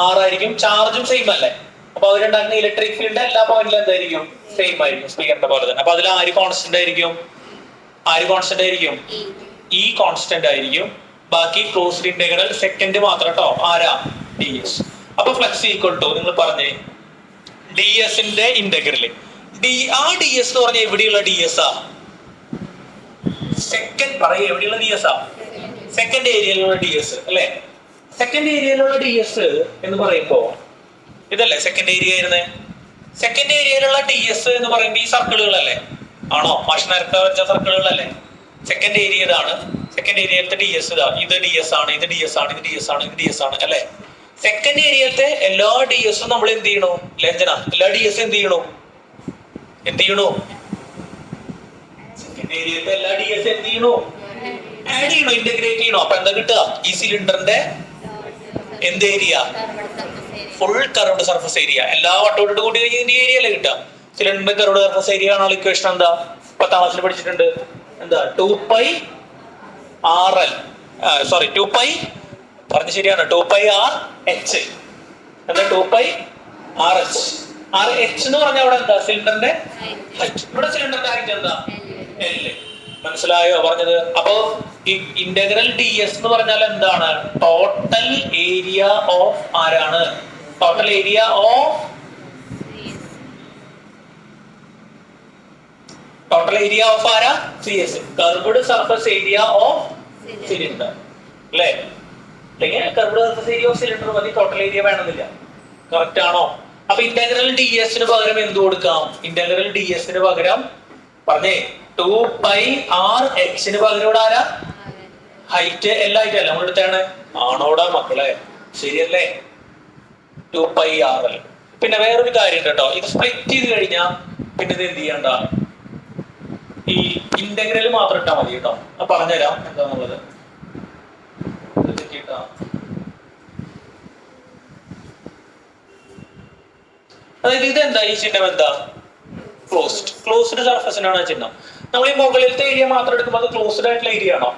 6 ആയിരിക്കും. ചാർജും സെയിം അല്ലേ? അപ്പൊ അവരുണ്ടാക്കുന്ന ഇലക്ട്രിക് ഫീൽഡ് എല്ലാ പോയിന്റിലും എന്തായിരിക്കും? സെയിം ആയിരിക്കും, സ്പീക്കറിന്റെ പോലെ തന്നെ. അപ്പൊ അതിൽ ആര് കോൺസ്റ്റന്റ് ആയിരിക്കും? ഇ കോൺസ്റ്റന്റ് ആയിരിക്കും. ബാക്കി ക്ലോസ്ഡ് ഇന്റഗ്രൽ സെക്കൻഡ് മാത്രം കേട്ടോ. ആരാ? D S. അപ്പൊ ഫ്ലക്സ് ഈക്വൽ ടു നിങ്ങൾ പറഞ്ഞേ ഡി എസിന്റെ ഇന്റഗ്രല്. ആ ഡി എസ് എന്ന് പറഞ്ഞാൽ എവിടെയുള്ള ഡി എസ് ആ? സെക്കൻഡ് പറയ എവിടെയുള്ള ഡി എസ് ആ? സെക്കൻഡ് ഏരിയയിലുള്ള ഡി എസ് അല്ലെ? സെക്കൻഡ് ഏരിയയിലുള്ള ഡി എസ് എന്ന് പറയുമ്പോ ഇതല്ലേ സെക്കൻഡ് ഏരിയ ആയിരുന്നേ? സെക്കൻഡ് ഏരിയയിലുള്ള ഡി എസ് എന്ന് പറയുമ്പോൾ ഈ സർക്കിളുകളല്ലേ? ആണോ? മാഷ് നേരത്തെ വരച്ച സർക്കിളുകളല്ലേ? സെക്കൻഡ് ഏരിയ ഇതാണ്. സെക്കൻഡ് ഏരിയയിലത്തെ ഡി എസ് ഇതാ. ഇത് ഡി എസ് ആണ്, ഇത് ഡി എസ് ആണ്, ഇത് ഡി എസ് ആണ്, ഇത് ഡി എസ് ആണ് അല്ലെ? സെക്കൻഡ് ഏരിയത്തെ എല്ലാ ഡി എസും നമ്മൾ എന്ത് ചെയ്യണു? ലഞ്ചന എല്ലാ ഡി എസ് എന്ത് ചെയ്യണു? സെക്കൻഡ് ഏരിയത്തെ എല്ലാ ഡി എസ് എന്ത് ചെയ്യണു? ആഡ് ചെയ്യണോ? ഇന്റഗ്രേറ്റ് ചെയ്യണോ? അപ്പൊ എന്താ കിട്ടുക? ഈ സിലിണ്ടറിന്റെ എന്ത് area? Full curved surface area. എല്ലാ വട്ടോട്ട് കൂടി കഴിഞ്ഞ ഏരിയ അല്ലേ കിട്ടുക? സിലിണ്ടറിന്റെ കർവ്ഡ് സർഫസ് ഏരിയ കാണാനുള്ള ഇക്വേഷൻ എന്താ? 10ാം ക്ലാസ്സിൽ പഠിച്ചിട്ടുണ്ട്. എന്താ? 2π RL സോറി 2π പറഞ്ഞ ശരിയാണ്. 2π RH. എന്താ? 2π RH. RH എന്ന് പറഞ്ഞാൽ അവിടെ എന്താ? സിലിണ്ടറിന്റെ ഹൈറ്റ്. ഇവിടെ സിലിണ്ടറിന്റെ ഹൈറ്റ് എന്താ? L. മനസ്സിലായോ പറഞ്ഞത്? അപ്പോ ഇന്റഗ്രൽ ഡി എസ് എന്ന് പറഞ്ഞാൽ എന്താണ്? ടോട്ടൽ ഏരിയ ഓഫ് ആരാണ്? ടോട്ടൽ ഏരിയ ഓഫ് ആരാ? C S. Curved surface area of cylinder അല്ലേ? അല്ലെങ്കിൽ curved surface area of cylinder മതി, ടോട്ടൽ ഏരിയ വേണമെന്നില്ല. കറക്റ്റ് ആണോ? അപ്പൊ ഇന്റഗ്രൽ ഡി എസിന് പകരം എന്ത് കൊടുക്കാം? ഇന്റഗ്രൽ ഡി എസിന് പകരം പറഞ്ഞേ 2πr(h) പകരം ഇവിടെ ആരാ? ഹൈറ്റ് എൽ ആയിട്ടല്ല നമ്മൾ എടുത്താണ്. ആണോടാ മക്കളെ? ശരിയല്ലേ? 2πrl. പിന്നെ വേറൊരു കാര്യം കേട്ടോ, ഇത് സ്പ്ലിറ്റ് ചെയ്ത് കഴിഞ്ഞാൽ പിന്നെ ഇത് എന്ത് ചെയ്യണ്ട, ഈ ഇന്റഗ്രൽ മാത്രം ഇട്ടാ മതി കേട്ടോ. പറഞ്ഞുതരാം എന്താന്നുള്ളത്. അതായത് ഇത് എന്താ, ഈ ചിഹ്നം എന്താ? ക്ലോസ്ഡ് സർഫസിനാണ് ചിഹ്നം. നമ്മൾ ഈ മുകളിലത്തെ ഏരിയ മാത്രം എടുക്കുമ്പോൾ അത് ക്ലോസ്ഡ് ആയിട്ടുള്ള ഏരിയ ആണോ?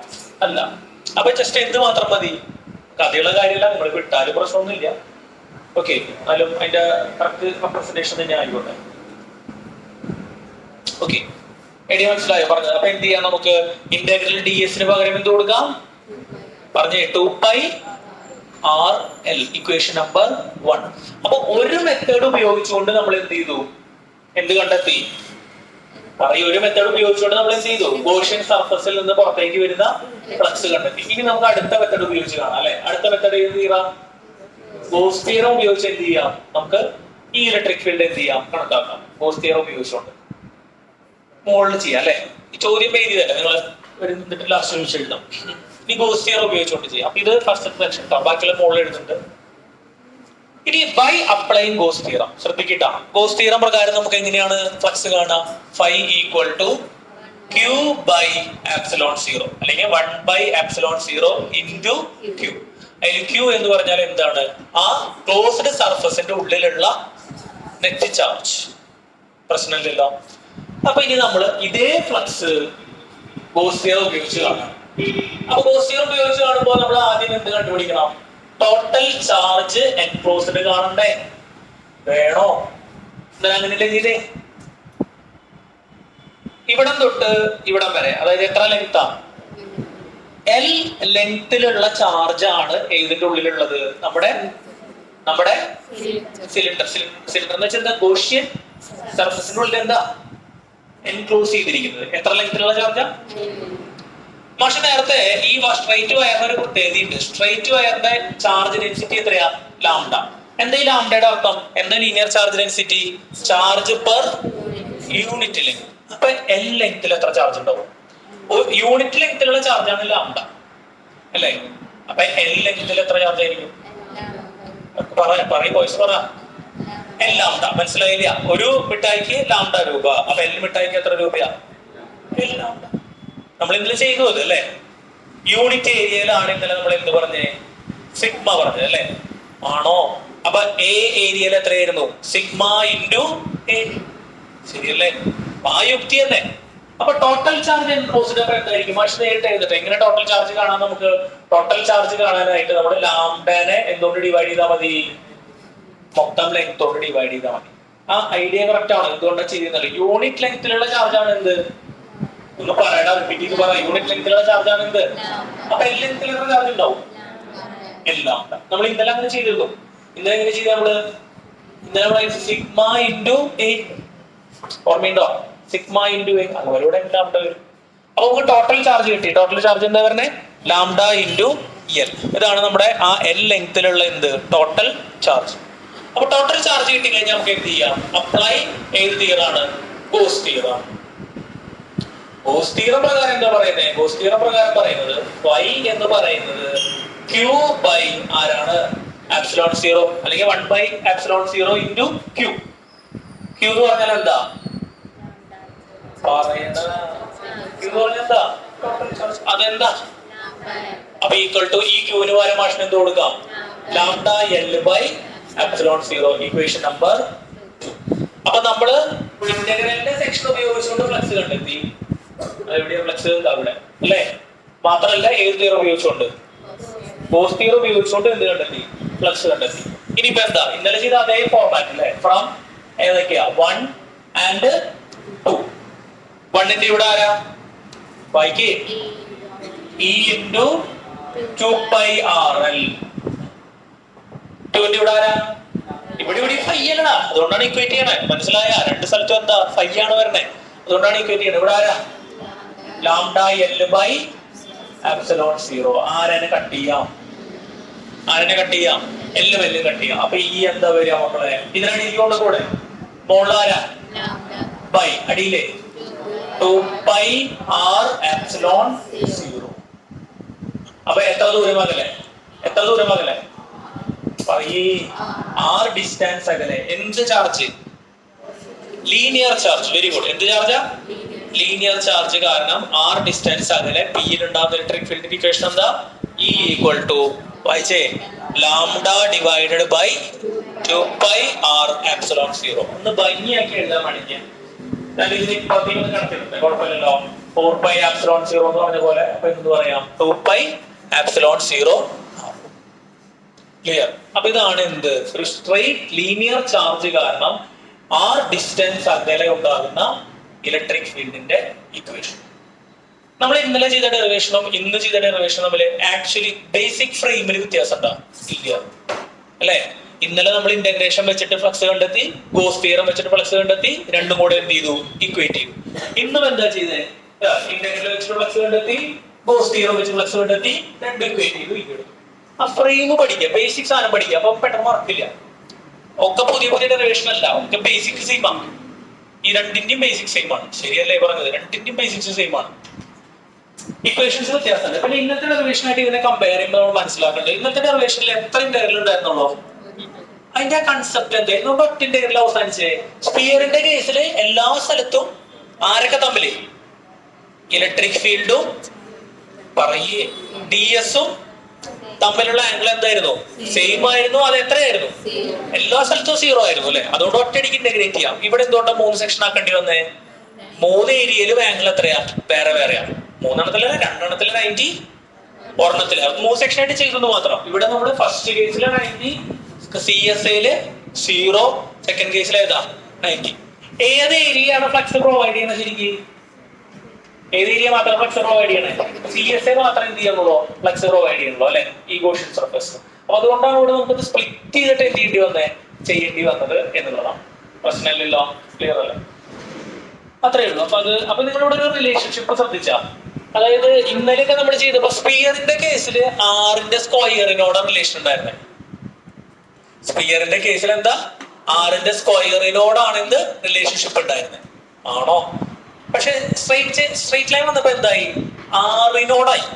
അല്ല. അപ്പൊ ജസ്റ്റ് എന്ത് മാത്രം മതി? കഥയുള്ള കാര്യമില്ല, നിങ്ങൾ വിട്ടാലും പ്രശ്നമൊന്നുമില്ല. ഓക്കെ, എന്നാലും അതിന്റെ കറക്റ്റ് റെപ്രസെന്റേഷൻ തന്നെ ആയിക്കോട്ടെ. ഓക്കെ, ഐഡിയ മനസ്സിലായോ പറഞ്ഞത്? അപ്പൊ എന്ത് ചെയ്യാം, നമുക്ക് ഇന്റഗ്രൽ ഡി എസിന് പകരം എന്ത് കൊടുക്കാം? പറഞ്ഞേ 2πrl, ഇക്വേഷൻ നമ്പർ 1. അപ്പൊ ഒരു മെത്തേഡ് ഉപയോഗിച്ചുകൊണ്ട് നമ്മൾ എന്ത് ചെയ്തു? എന്ത് കണ്ടെത്തി? ഒരു മെത്തേഡ് ഉപയോഗിച്ചുകൊണ്ട് നമ്മൾ എന്ത് ചെയ്തു? ഗോഷ്യൻ സർഫസിൽ നിന്ന് പുറത്തേക്ക് വരുന്ന ഫ്ലക്സ് കണ്ടെത്തി. ഇനി നമുക്ക് അടുത്ത മെത്തേഡ് ഉപയോഗിച്ച് കാണാം അല്ലെ? അടുത്ത മെത്തേഡ് എന്ത് ചെയ്യാം? ഗോസ് തിയറം ഉപയോഗിച്ച് എന്ത് ചെയ്യാം? നമുക്ക് ഈ ഇലക്ട്രിക് ഫീൽഡ് എന്ത് ചെയ്യാം? കണക്കാക്കാം. ഗോസ് തിയറം ഉപയോഗിച്ചുകൊണ്ട് മുകളിൽ ചെയ്യാം അല്ലെ? ഈ ചോദ്യം എഴുതിയതല്ലേ നിങ്ങൾ എന്നിട്ട് ലാസ്റ്റ് ചോദിച്ച് എഴുതാം. ഇനി ഗോസ് തിയറം ഉപയോഗിച്ചുകൊണ്ട് ചെയ്യാം. അപ്പൊ ഇത് ഫസ്റ്റ് സെക്ഷൻ ട്ടോ, ബാക്കിയുള്ള മുകളിൽ എഴുതുന്നുണ്ട്. ഇനി ബൈ അപ്ലൈയിങ് ഗോസ് തിയറം ശ്രദ്ധിക്കട്ടാ. ഗോസ് തിയറം പ്രകാരം നമുക്ക് എങ്ങനെയാണ് ഫ്ലക്സ് കാണാം? Phi = Q by epsilon 0 അല്ലെങ്കിൽ 1/epsilon 0 into Q. അതിൽ Q എന്ന് പറഞ്ഞാൽ എന്താണ്? ആ ക്ലോസ്ഡ് സർഫസിന്റെ ഉള്ളിലുള്ള നെറ്റ് ചാർജ്. പ്രശ്നമില്ലല്ലോ. അപ്പൊ ഇനി നമ്മൾ ഇതേ ഫ്ലക്സ് ഗോസ് തിയറം ഉപയോഗിച്ച് കാണാം. അപ്പൊ ഗോസ് തിയറം ഉപയോഗിച്ച് കാണുമ്പോൾ നമ്മൾ ആദ്യം എന്ത് കണ്ടുപിടിക്കണം? ടോട്ടൽ ചാർജ് എൻക്ലോസ്ഡ് കാണണ്ടേ? വേണോ? അങ്ങനെയല്ലേ ചെയ്തേ? ഇവിടം തൊട്ട് ഇവിടം വരെ, അതായത് എത്ര ലെങ്താ? എൽ ലെങ്തിലുള്ള ചാർജ് ആണ് ഏതിന്റെ ഉള്ളിലുള്ളത്? നമ്മുടെ സിലിണ്ടർ. സിലിണ്ടർ എന്ന് വെച്ചാൽ എന്താ? ഗോഷ്യൻ സർഫസിന്റെ ഉള്ളിൽ എന്താ എൻക്ലോസ് ചെയ്തിരിക്കുന്നത്? എത്ര ലെങ്തിലുള്ള ചാർജാ? പക്ഷെ നേരത്തെ ഈ സ്ട്രൈറ്റ് വയറിന് ഒരു പ്രത്യേകതയുണ്ട്. സ്ട്രൈറ്റ് വയറിന്റെ ചാർജ് ഡെൻസിറ്റി എത്രയാ? ലാംഡ. എന്താ ഈ ലാംഡയുടെ അർത്ഥം? എന്താ linear charge density? Charge per unit length. അപ്പൊ എൽ ലെങ്ത്തിൽ എത്ര ചാർജ് ഉണ്ടാവും? യൂണിറ്റ് ലെങ്ത്തിലുള്ള ചാർജാണ് ലാംഡ അല്ലേ? അപ്പൊ എൽ ലെങ്ത്തിൽ എത്ര ചാർജ് ആയിരിക്കും? ബോയ്സ് പറ. L lambda. മനസ്സിലായില്ല? ഒരു മിഠായിക്ക് ലാംഡ രൂപ. അപ്പൊ എൽ മിഠായിക്ക് എത്ര രൂപയാ? L lambda. നമ്മൾ ഇന്നലെ ചെയ്തു അത് അല്ലെ? യൂണിറ്റ് ഏരിയയിലാണ് ഇന്നലെ നമ്മൾ എന്ത് പറഞ്ഞേ? സിഗ്മ പറഞ്ഞത് അല്ലെ? ആണോ? അപ്പൊ എ ഏരിയയിൽ എത്രയായിരുന്നു? Sigma into A. ശരിയല്ലേ? ആ യുക്തി തന്നെ. അപ്പൊ ടോട്ടൽ ചാർജ് എൻക്ലോസ്ഡ് എന്തായിരിക്കും? പക്ഷെ നേരിട്ട് എഴുതട്ടെ. എങ്ങനെ ടോട്ടൽ ചാർജ് കാണാൻ? നമുക്ക് ടോട്ടൽ ചാർജ് കാണാനായിട്ട് നമ്മൾ ലാംഡനെ എന്തുകൊണ്ട് ഡിവൈഡ് ചെയ്താൽ മതി? മൊത്തം ലെങ്ത് കൊണ്ട് ഡിവൈഡ് ചെയ്താൽ മതി. ആ ഐഡിയ കറക്റ്റ് ആണ്. എന്തുകൊണ്ടാണ് ചെയ്യുന്നത്? യൂണിറ്റ് ലെങ്ത്തിലുള്ള ചാർജ് ആണ് എന്ത്? ഒന്ന് പറയടാ, റിപ്പീറ്റ് ചെയ്ത് പറ. യൂണിറ്റ് ലെങ്ത്തിലുള്ള ചാർജ് ആണ് എന്ത്? അപ്പൊ എൽ ലെങ്ത്തിൽ എത്ര ചാർജ് ഉണ്ടാവും? എല്ലാം. നമ്മൾ ഇന്നലെ അങ്ങനെ ചെയ്തിരുന്നു. ഇന്നലെ എങ്ങനെ ചെയ്ത നമ്മള്? ഇന്നലെ സിഗ്മ ഇൻറ്റു എ. ഓർമ്മയുണ്ടോ? Sigma into A. അതുപോലെ ലാംഡ വരും. അപ്പൊ നമുക്ക് ടോട്ടൽ ചാർജ് കിട്ടി. ടോട്ടൽ ചാർജ് എന്താ പറഞ്ഞേ? Lambda into L. ഇതാണ് നമ്മുടെ ആ എൽ ലെങ്ത്തിലുള്ള എന്ത്? Total charge. അപ്പൊ ടോട്ടൽ ചാർജ് കിട്ടി കഴിഞ്ഞാൽ നമുക്ക് എന്ത് ചെയ്യാം? അപ്ലൈ ഏത് തിയറാണ്? ഗോസ് തിയറാണ്. ഗോസ് തിയറം പ്രകാരം എന്താ പറയുന്നത്? ഗോസ് തിയറം പ്രകാരം പറയുന്നത് y എന്ന് പറയുന്നത് Q ബൈ ആരാണ്? എപ്സിലോൺ 0 അല്ലെങ്കിൽ 1/epsilon 0 into Q. Q എന്ന് പറഞ്ഞാൽ എന്താ? Q എന്ന് പറഞ്ഞാൽ എന്താ? അതെന്താ? അപ്പൊ ഈക്വൽ ടു ഈ Q ന് പകരം മാഷിന് എന്ത് കൊടുക്കാം? Lambda L by epsilon 0. Equation number 2. അപ്പൊ നമ്മള് ഇന്റഗ്രലിന്റെ സെക്ഷൻ ഉപയോഗിച്ചുകൊണ്ട് ഫ്ലക്സ് കണ്ടെത്തി. എവിടെയാ ഫ്ലക്സ്? അവിടെ അല്ലേ? മാത്രമല്ല ഏത് തിയറം ഉപയോഗിച്ചുകൊണ്ട്? ഗോസ് തിയറം ഉപയോഗിച്ചുകൊണ്ട് എന്ത് കണ്ടെത്തി? ഫ്ലക്സ് കണ്ടെത്തി. ഇനിയിപ്പോ എന്താ? ഇന്നലെ ചെയ്ത അതേ ഫോർമാറ്റ് അല്ലേ? ഫ്രം ഏതൊക്കെയാ? 1 and 2. 1ന്റെ ഇവിടെ ആരാ? വായിക്കേ. E into 2 pi RL. 2 ഇവിടെ ആരാ? ഇവിടെ ഫൈ അല്ലടാ, അതുകൊണ്ടാണ് ഇക്വേറ്റ് ചെയ്യണേ. മനസ്സിലായ? രണ്ട് സ്ഥലത്തും എന്താ ഫൈ ആണ് വരണേ, അതുകൊണ്ടാണ് ഇക്വേറ്റ് ചെയ്യണത്. ഇവിടെ ആരാ? Lambda L by epsilon 0. ആരനെ കട്ട് ചെയ്യാം? എല്ലും കട്ട് ചെയ്യാം. അപ്പൊ ഈ എന്താ വരിക മക്കളെ? ഇതിനാണ് ഇരിക്കൊണ്ട് കൂടെ മോളാരാ ബൈ അടിയിലെ 2 pi r എപ്സിലോൺ 0. അപ്പൊ എത്ര ദൂരം അകലെ? r ഡിസ്റ്റൻസ് അകലെ. എന്ത് ചാർജ്? Linear charge. Very good. എന്ത് ചാർജാ? Linear charge. കാരണം r ഡിസ്റ്റൻസ് അകലെ p യിൽ ഉണ്ടാകുന്ന ഇലക്ട്രിക് ഫീൽഡ് ഇക്വേഷൻ എന്താ? E ഈക്വൽ ടു വായിച്ചേ lambda divided by 2 pi r epsilon 0. ഒന്ന് ഭംഗിയാക്കി എഴുതാൻ വേണ്ടിക്ക് ഞാൻ ഇതിന് ഇപ്പത്തേക്ക് കണക്കിട്ടുണ്ട്, കുഴപ്പമില്ലല്ലോ. 4 pi എപ്സിലോൺ 0 എന്ന് പറഞ്ഞ പോലെ അപ്പൊ എന്ത് പറയാം? 2 pi എപ്സിലോൺ 0. ക്ലിയർ? അപ്പൊ ഇതാണ് എന്ത്? ഒരു സ്ട്രെയിറ്റ് ലീനിയർ ചാർജ് കാരണം r ഡിസ്റ്റൻസ് അകലെ ഉണ്ടാകുന്ന ഇലക്ട്രിക് ഫീൽഡിന്റെ ഇക്വേഷൻ. നമ്മൾ ഇന്നലെ ചെയ്ത ഡെറിവേഷനും ഇന്ന് ചെയ്ത ഡെറിവേഷനും തമ്മിൽ ആക്ച്വലി ബേസിക് ഫ്രെയിമിൽ വ്യത്യാസം ഉണ്ടാ ഇല്ല അല്ലെ? ഇന്നലെ നമ്മൾ ഇന്റഗ്രേഷൻ വെച്ചിട്ട് ഫ്ലക്സ് കണ്ടെത്തി, ഗോസ് തിയറം വെച്ചിട്ട് ഫ്ലക്സ് കണ്ടെത്തി, രണ്ടും കൂടെ എന്ത് ചെയ്തു? ഇക്വേറ്റ് ചെയ്തു. ഇന്നും എന്താ ചെയ്തേ? ഇന്റഗ്രൽ വെച്ചിട്ട് ഫ്ലക്സ് കണ്ടെത്തി, ഗോസ് തിയറം വെച്ച് ഫ്ലക്സ് കണ്ടെത്തി, രണ്ടും ഇക്വേറ്റ് ചെയ്തു. ആ ഫ്രെയിം പഠിക്കുക, ബേസിക് സാധനം പഠിക്കുക, അപ്പൊ പെട്ടെന്ന് മറക്കില്ല. ഒക്കെ പുതിയ ഡെറിവേഷൻ അല്ല, ഒക്കെ ബേസിക് സെയിം ആണ്. ഈ രണ്ടിന്റെയും ബേസിക് സെയിം ആണ്. ശരിയല്ലേ പറഞ്ഞത്? രണ്ടിന്റെയും ബേസിക്സ് സെയിം ആണ്. ഇക്വേഷൻസ് വ്യത്യാസമുണ്ട്. പിന്നെ ഇന്നത്തെ ഡെറിവേഷനായിട്ട് ഇതിനെ കമ്പയർ ചെയ്യുമ്പോൾ നമ്മൾ മനസ്സിലാക്കേണ്ടത്, ഇന്നത്തെ ഡെറിവേഷനിൽ എത്ര ഇന്റഗ്രൽ ഉണ്ടായിരുന്നുള്ളൂ? അതിന്റെ കൺസെപ്റ്റ് എന്തായിരുന്നു? ഒറ്റ ഇന്റഗ്രൽ അവസാനിച്ചേ. സ്പിയറിന്റെ കേസിൽ എല്ലാ സ്ഥലത്തും ആരൊക്കെ തമ്മില്? ഇലക്ട്രിക് ഫീൽഡും പറയേ ds-ഉം തമ്മിലുള്ള ആംഗിൾ എന്തായിരുന്നു? സെയിം ആയിരുന്നു. അത് എത്രയായിരുന്നു? എല്ലാ സ്ഥലത്തും 0 ആയിരുന്നു അല്ലെ? അതുകൊണ്ട് ഒറ്റയടിക്ക് ഇന്റഗ്രേറ്റ് ചെയ്യാം. ഇവിടെ എന്തുകൊണ്ടാണ് 3 സെക്ഷൻ ആക്കേണ്ടി വന്നേ? 3 ഏരിയയിലും ആംഗിൾ എത്രയാ? വേറെയാണ്. 3 2 90, 1 3 സെക്ഷൻ ആയിട്ട് ചെയ്തെന്ന് മാത്രം. ഇവിടെ നമ്മൾ ഫസ്റ്റ് കേസിൽ 90, CSAയില് 0, സെക്കൻഡ് കേസിൽ ഏതാ 90. ഏത് ഏരിയയാണ് ഫ്ലക്സ് പ്രൊവൈഡ് ചെയ്യുന്നത്? ശരിക്കും ഏത് ഏരിയ മാത്രം ഫ്ലക്സ് പ്രൊവൈഡ് ചെയ്യണേ? CSA മാത്രം എന്ത് ചെയ്യുന്നുള്ളൂ? ഫ്ലക്സ് പ്രൊവൈഡ് ചെയ്യുന്നുള്ളൂ അല്ലെ? ഈ ഗോഷ്യൻ സർഫസ്. അപ്പൊ അതുകൊണ്ടാണ് ഇവിടെ നമുക്ക് സ്പ്ലിറ്റ് ചെയ്തിട്ട് എന്ത് ചെയ്യേണ്ടി വന്നത് എന്നുള്ളതാണ്. പ്രശ്നമില്ലല്ലോ? ക്ലിയർ അല്ലേ? അത്രേ ഉള്ളൂ. അപ്പൊ നിങ്ങളിവിടെ ഒരു റിലേഷൻഷിപ്പ് ശ്രദ്ധിച്ചാ, അതായത് ഇന്നലെയൊക്കെ നമ്മൾ ചെയ്തപ്പോ സ്പിയറിന്റെ കേസിൽ ആറിന്റെ സ്ക്വയറിനോട് റിലേഷൻ ഉണ്ടായിരുന്നേ. സ്പിയറിന്റെ കേസിൽ എന്താ? ആറിന്റെ സ്ക്വയറിനോടാണ് എന്ത് റിലേഷൻഷിപ്പ് ഉണ്ടായിരുന്നത്. ആണോ? പക്ഷെ സ്ട്രൈറ്റ് ലൈൻ വന്നപ്പോ എന്തായി? ആറിനോടായി.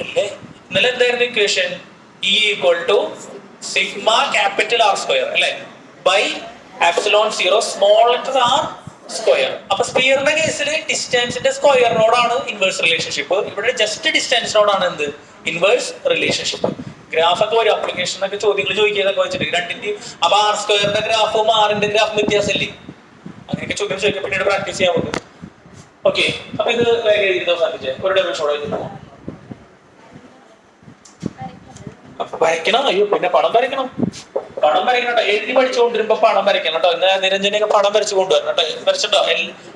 അല്ലേ? ഇന്നലെ എന്തായിരുന്നു equation? E equal to sigma capital R square അല്ലെ by epsilon 0 small letter r square. അപ്പൊ സ്പിയറിന്റെ കേസിൽ ഡിസ്റ്റൻസിന്റെ സ്ക്വയറിനോടാണ് ഇൻവേഴ്സ് റിലേഷൻഷിപ്പ്. ഇവിടെ ജസ്റ്റ് ഡിസ്റ്റൻസിനോടാണ് എന്ത്? Inverse relationship. ഗ്രാഫൊക്കെ വരും, അപ്ലിക്കേഷനൊക്കെ ചോദ്യങ്ങൾ ചോദിക്കുന്നതൊക്കെ വെച്ചിട്ട് രണ്ടിന്റെയും. അപ്പൊ R സ്ക്വയറിന്റെ ഗ്രാഫും ആറിന്റെ ഗ്രാഫും വ്യത്യാസമില്ലേ? അങ്ങനെയൊക്കെ ചോദ്യം ചോദിക്കാൻ പിന്നീട് പ്രാക്ടീസ് ചെയ്യാൻ പറ്റും. ഓക്കെ, അപ്പൊ ഇത് വേഗം എഴുതി അവസാനിപ്പിച്ചേ. ഒരു ഡെറിവേഷനോടെ എഴുതുന്നു. വരയ്ക്കണം. അയ്യോ, പിന്നെ പടം വരയ്ക്കണം കേട്ടോ. എഴുതി പഠിച്ചുകൊണ്ടിരുമ്പോ പടം വരയ്ക്കണം കേട്ടോ. ഇന്ന് നിരഞ്ജനൊക്കെ പടം വരച്ചു കൊണ്ടുവരണം കേട്ടോ. വരച്ചിട്ടോ?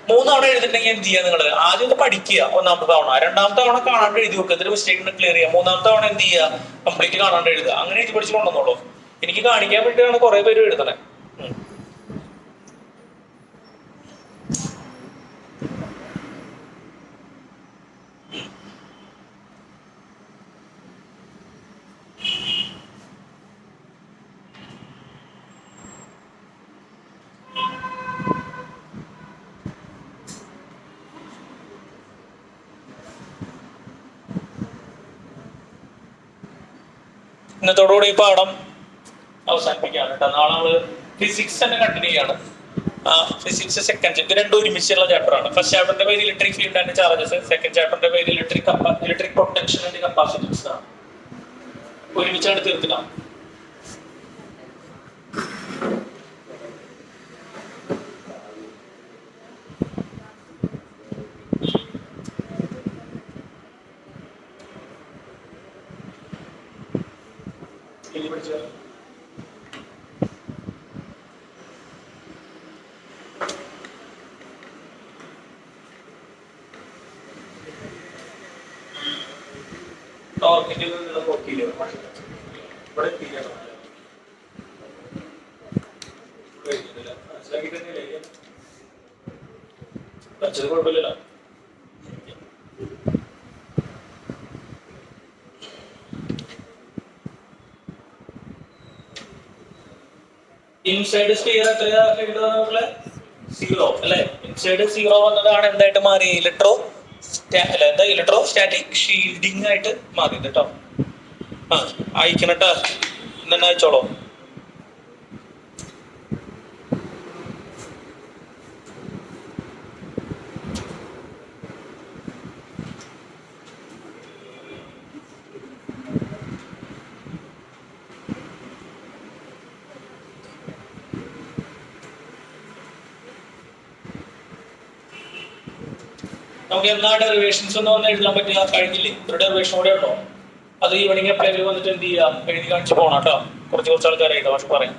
3 തവണ എഴുതിട്ടുണ്ടെങ്കിൽ എന്ത് ചെയ്യാ? നിങ്ങൾ ആദ്യം ഒന്ന് പഠിക്കുക 1ാമത്തെ തവണ, 2ാമത്തെ തവണ കാണാണ്ട് എഴുതി വെക്കുക, ഇതിന്റെ മിസ്റ്റേക്ക് ക്ലിയർ ചെയ്യുക. 3ാമത്തെ തവണ എന്ത് ചെയ്യുക? കംപ്ലീറ്റ് കാണാണ്ട് എഴുതുക. അങ്ങനെ എഴുതി പഠിച്ചു കൊണ്ടുവന്നോളൂ. എനിക്ക് കാണിക്കാൻ വേണ്ടിയിട്ടാണ് കുറെ പേര് എഴുതണേ. ഇന്നത്തോടുകൂടി ഈ പാഠം അവസാനിപ്പിക്കുകയാണ് കേട്ടോ. നാളെ നമ്മള് ഫിസിക്സ് തന്നെ കണ്ടിന്യൂ ചെയ്യാണ്. ഫിസിക്സ് സെക്കൻഡ്, ഇത് രണ്ടും ഒരുമിച്ചുള്ള ചാപ്റ്റർ ആണ്. ഫസ്റ്റ് ചാപ്റ്ററിന്റെ പേര് electric field and charges, second ചാപ്റ്ററിന്റെ പേര് ഇലക്ട്രിക് പൊട്ടൻഷ്യൽ ആൻഡ് കപ്പാസിറ്റൻസ് ആണ്. ഒരുമിച്ചാണ് തീർത്തില്ല. നിന്നുള്ള നോക്കിയില്ലേ ഇവിടെ എത്തിയില്ല മനസ്സിലാക്കി തന്നെയല്ലേ പഠിച്ചത് കുഴപ്പമില്ലല്ലോ. ഇൻസൈഡ് സ്ഫിയർ എത്രയാ എഴുതുക? 0 അല്ലെ? ഇൻസൈഡ് 0 വന്നതാണ് എന്തായിട്ട് മാറി? ഇലക്ട്രോസ്റ്റാറ്റിക് ഷീൽഡിങ് ആയിട്ട് മാറി കേട്ടോ. അയക്കണട്ടാ, ഇന്നെ അയച്ചോളോ. നമുക്ക് എന്നാ ഡെറിവേഷൻസ് ഒന്നും വന്ന് എഴുതാൻ പറ്റുക? കഴിഞ്ഞില്ലേ? ഒരു ഡെറിവേഷൻ കൂടെ ഉണ്ടോ? അത് ഈവനിങ് എപ്പോഴെങ്കിലും വന്നിട്ട് എന്ത് ചെയ്യാം, എഴുതി കാണിച്ച് പോകണം കേട്ടോ. കുറച്ച് ആൾക്കാരായിട്ട് പക്ഷെ പറയാം.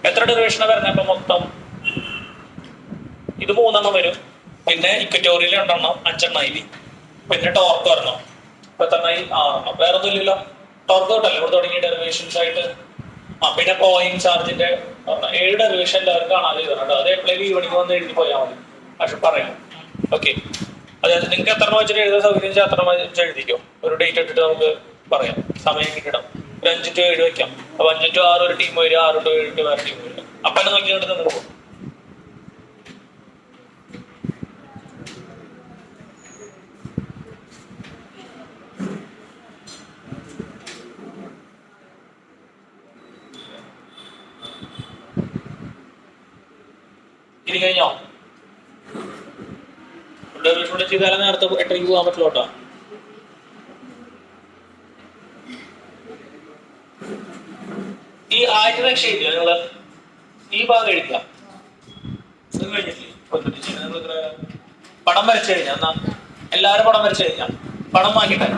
എത്ര ഡെറിവേഷനാണ് വരുന്നത് ഇപ്പൊ മൊത്തം? ഇത് 3 വരും, പിന്നെ ഇക്വറ്റോറിയൽ 2, 5 പിന്നെ ടോർക്ക് വരണം. ഇപ്പൊ എത്ര 6. വേറെ ഒന്നും ഇല്ലല്ലോ. ടോർക്ക് തൊട്ടല്ലേ ഇവിടെ തുടങ്ങിയ ഡെറിവേഷൻസ് ആയിട്ട്. പിന്നെ പോയിന്റ് ചാർജിന്റെ 7 ഡെറിവേഷൻ എല്ലാവരും കാണാതെ എഴുതണം. അത് എപ്പോഴും ഈവനിങ് വന്ന് എഴുതി പോയാൽ മതി. പക്ഷെ പറയാം. ഓക്കെ, അതായത് നിങ്ങൾക്ക് എത്ര വെച്ചിട്ട് എഴുതാൻ സൗകര്യം വെച്ചാൽ അത്ര വെച്ച് എഴുതിക്കോ. ഒരു ഡേറ്റ് ഇട്ടിട്ട് നമുക്ക് പറയാം, സമയം കിട്ടണം. ഒരു 5 to 7 വെക്കാം. അപ്പൊ 5 to 6 ഒരു ടീം വരിക, 6 to 7 വേറെ ടീം വരിക. അപ്പൊ തന്നെ നോക്കി എടുത്ത് നിർത്തും. ഇനി കഴിഞ്ഞോ? ചെയ്താലും നേരത്തെ 8:00 പോകാൻ പറ്റുള്ളൂ കേട്ടോ. ഈ ആദ്യത്തെ രക്ഷ എഴുതിയോ നിങ്ങള്? ഈ ഭാഗം എഴുതിയ പടം വരച്ചു കഴിഞ്ഞാ എന്നാ എല്ലാരും പടം വരച്ചു കഴിഞ്ഞാ പടം വാങ്ങിട്ടെ.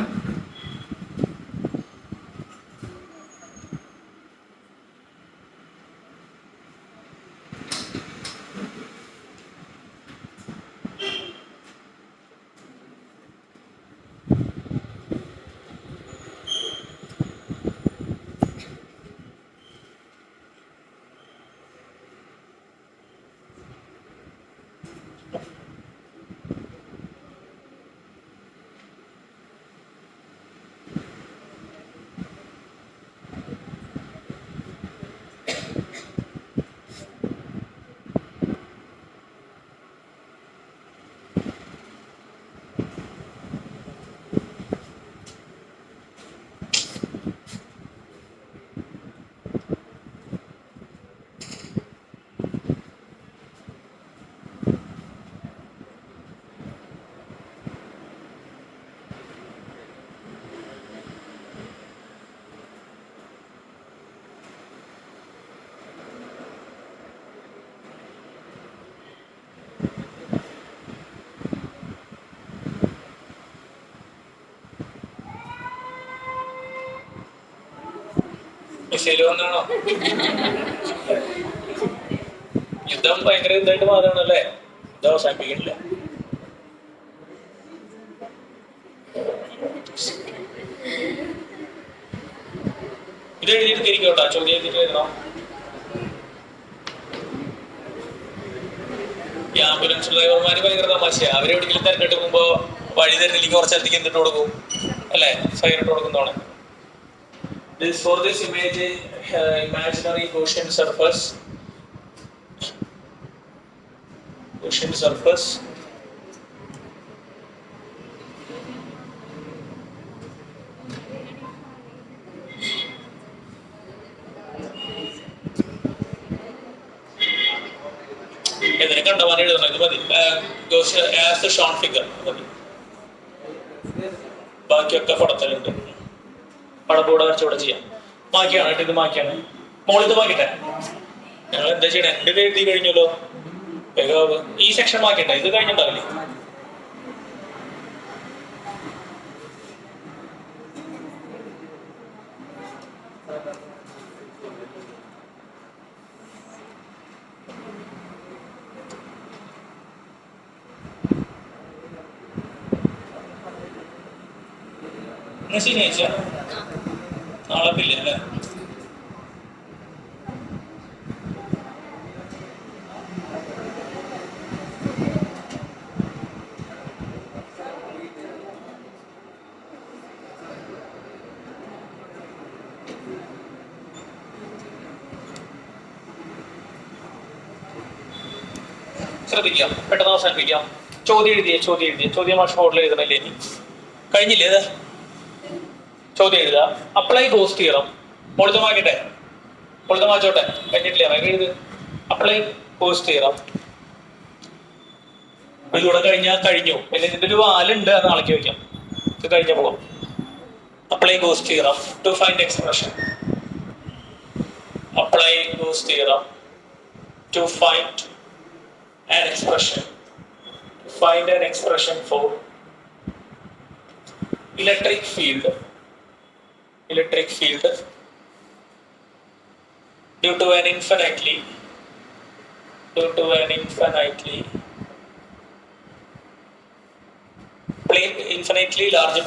വന്നാണോ യുദ്ധം ഭയങ്കര യുദ്ധമായിട്ട് മാറണല്ലേ? യുദ്ധം അവസാനിപ്പിക്കണില്ല. ഇത് എഴുതിയിട്ട് തിരിക്കോട്ടാ, ചോദ്യം എഴുതിട്ട് എഴുതണം. ഈ ആംബുലൻസ് ഡ്രൈവർമാര് ഭയങ്കര തമാശയാ. അവരെവിടെയെങ്കിലും തിരക്കിട്ട് പോകുമ്പോ വഴി തരുന്നില്ലെങ്കിൽ കുറച്ചധികം എന്തിട്ട് കൊടുക്കും അല്ലെ? സൈനിട്ട് കൊടുക്കുന്നതാണ്. For this image, imaginary ocean surface. ഇതിനെ കണ്ടമാനം എഴുതണം. ഇത് മതി. As the shown figure മതി. ബാക്കിയൊക്കെ പടത്തിലുണ്ട്. പടക്കൂടെ വരച്ചൂടെ ചെയ്യാം. മാക്കിയാണ് കേട്ടോ, ഇത് മാക്കിയാണ്. മോളിത് മാക്കിട്ടെ. ഞങ്ങൾ എന്താ ചെയ്യണേ? എന്റെ എഴുതി കഴിഞ്ഞല്ലോ. ഈ സെക്ഷൻ മാക്കിട്ടെ. ഇത് കഴിഞ്ഞിട്ടുണ്ടാവില്ലേ? ഇന്ന് ശനിയാഴ്ച, നാളെ പില്ലേ അല്ലേ? ശ്രദ്ധിക്കാം, പെട്ടെന്ന് അവസാനിപ്പിക്കാം. ചോദ്യം എഴുതിയ ചോദ്യം മാഷ് ബോർഡിൽ എഴുതണല്ലേ? ഇനി കഴിഞ്ഞില്ലേ അത്? ചോദ്യം എഴുതുക. അപ്ലൈ ഗോസ് തിയറം പൊളിതമാക്കട്ടെ, പൊളിതമാച്ചോട്ടെ. കഴിഞ്ഞിട്ടില്ലേ? വേഗം എഴുത്. Apply Gauss theorem. ഇതിലൂടെ കഴിഞ്ഞാൽ കഴിഞ്ഞു. പിന്നെ ഇതിന്റെ ഒരു വാലുണ്ട്, അത് നാളേക്ക് വയ്ക്കാം. ഇത് കഴിഞ്ഞ പോകും. Apply Gauss theorem to find expression. Apply Gauss theorem to find an expression. Find an expression for electric field due to an infinitely large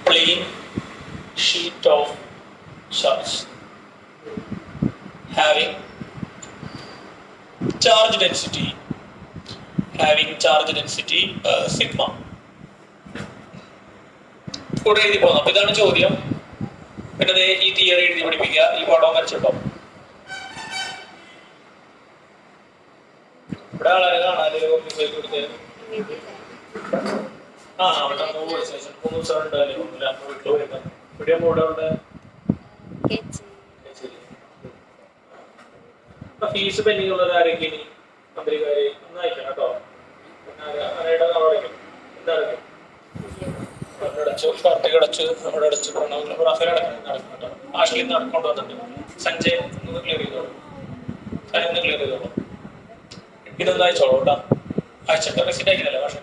plane sheet of charge having charge density sigma. കൂടെ എഴുതി പോകുന്നു. അപ്പൊ ഇതാണ് ചോദ്യം. പിന്നെ ഈ theory എഴുതി പഠിപ്പിക്കുക. ഈ പടം വരച്ചിട്ടോ. ഇവിടെ ആളെ കാണാതെ അവിടെ 3 ദിവസം ഉണ്ടായാലും വീട്ടിൽ വരുന്നത്. ഇവിടെ മോഡവിടെ ഫീസ് പെൻഡിങ് ഉള്ളത് ആരൊക്കെ? ഇനി മന്ത്രിക്കാര് ഒന്ന് അയക്കണം കേട്ടോ. ആഷ്ലി നടക്കൊണ്ട് വന്നിട്ടുണ്ട്. സഞ്ജയ് ഒന്ന് ക്ലിയർ ചെയ്തോളൂ. ഇതൊന്ന് അയച്ചോളൂ കേട്ടോ. അയച്ചിട്ട് റെസിറ്റ് അയക്കുന്നില്ല പക്ഷെ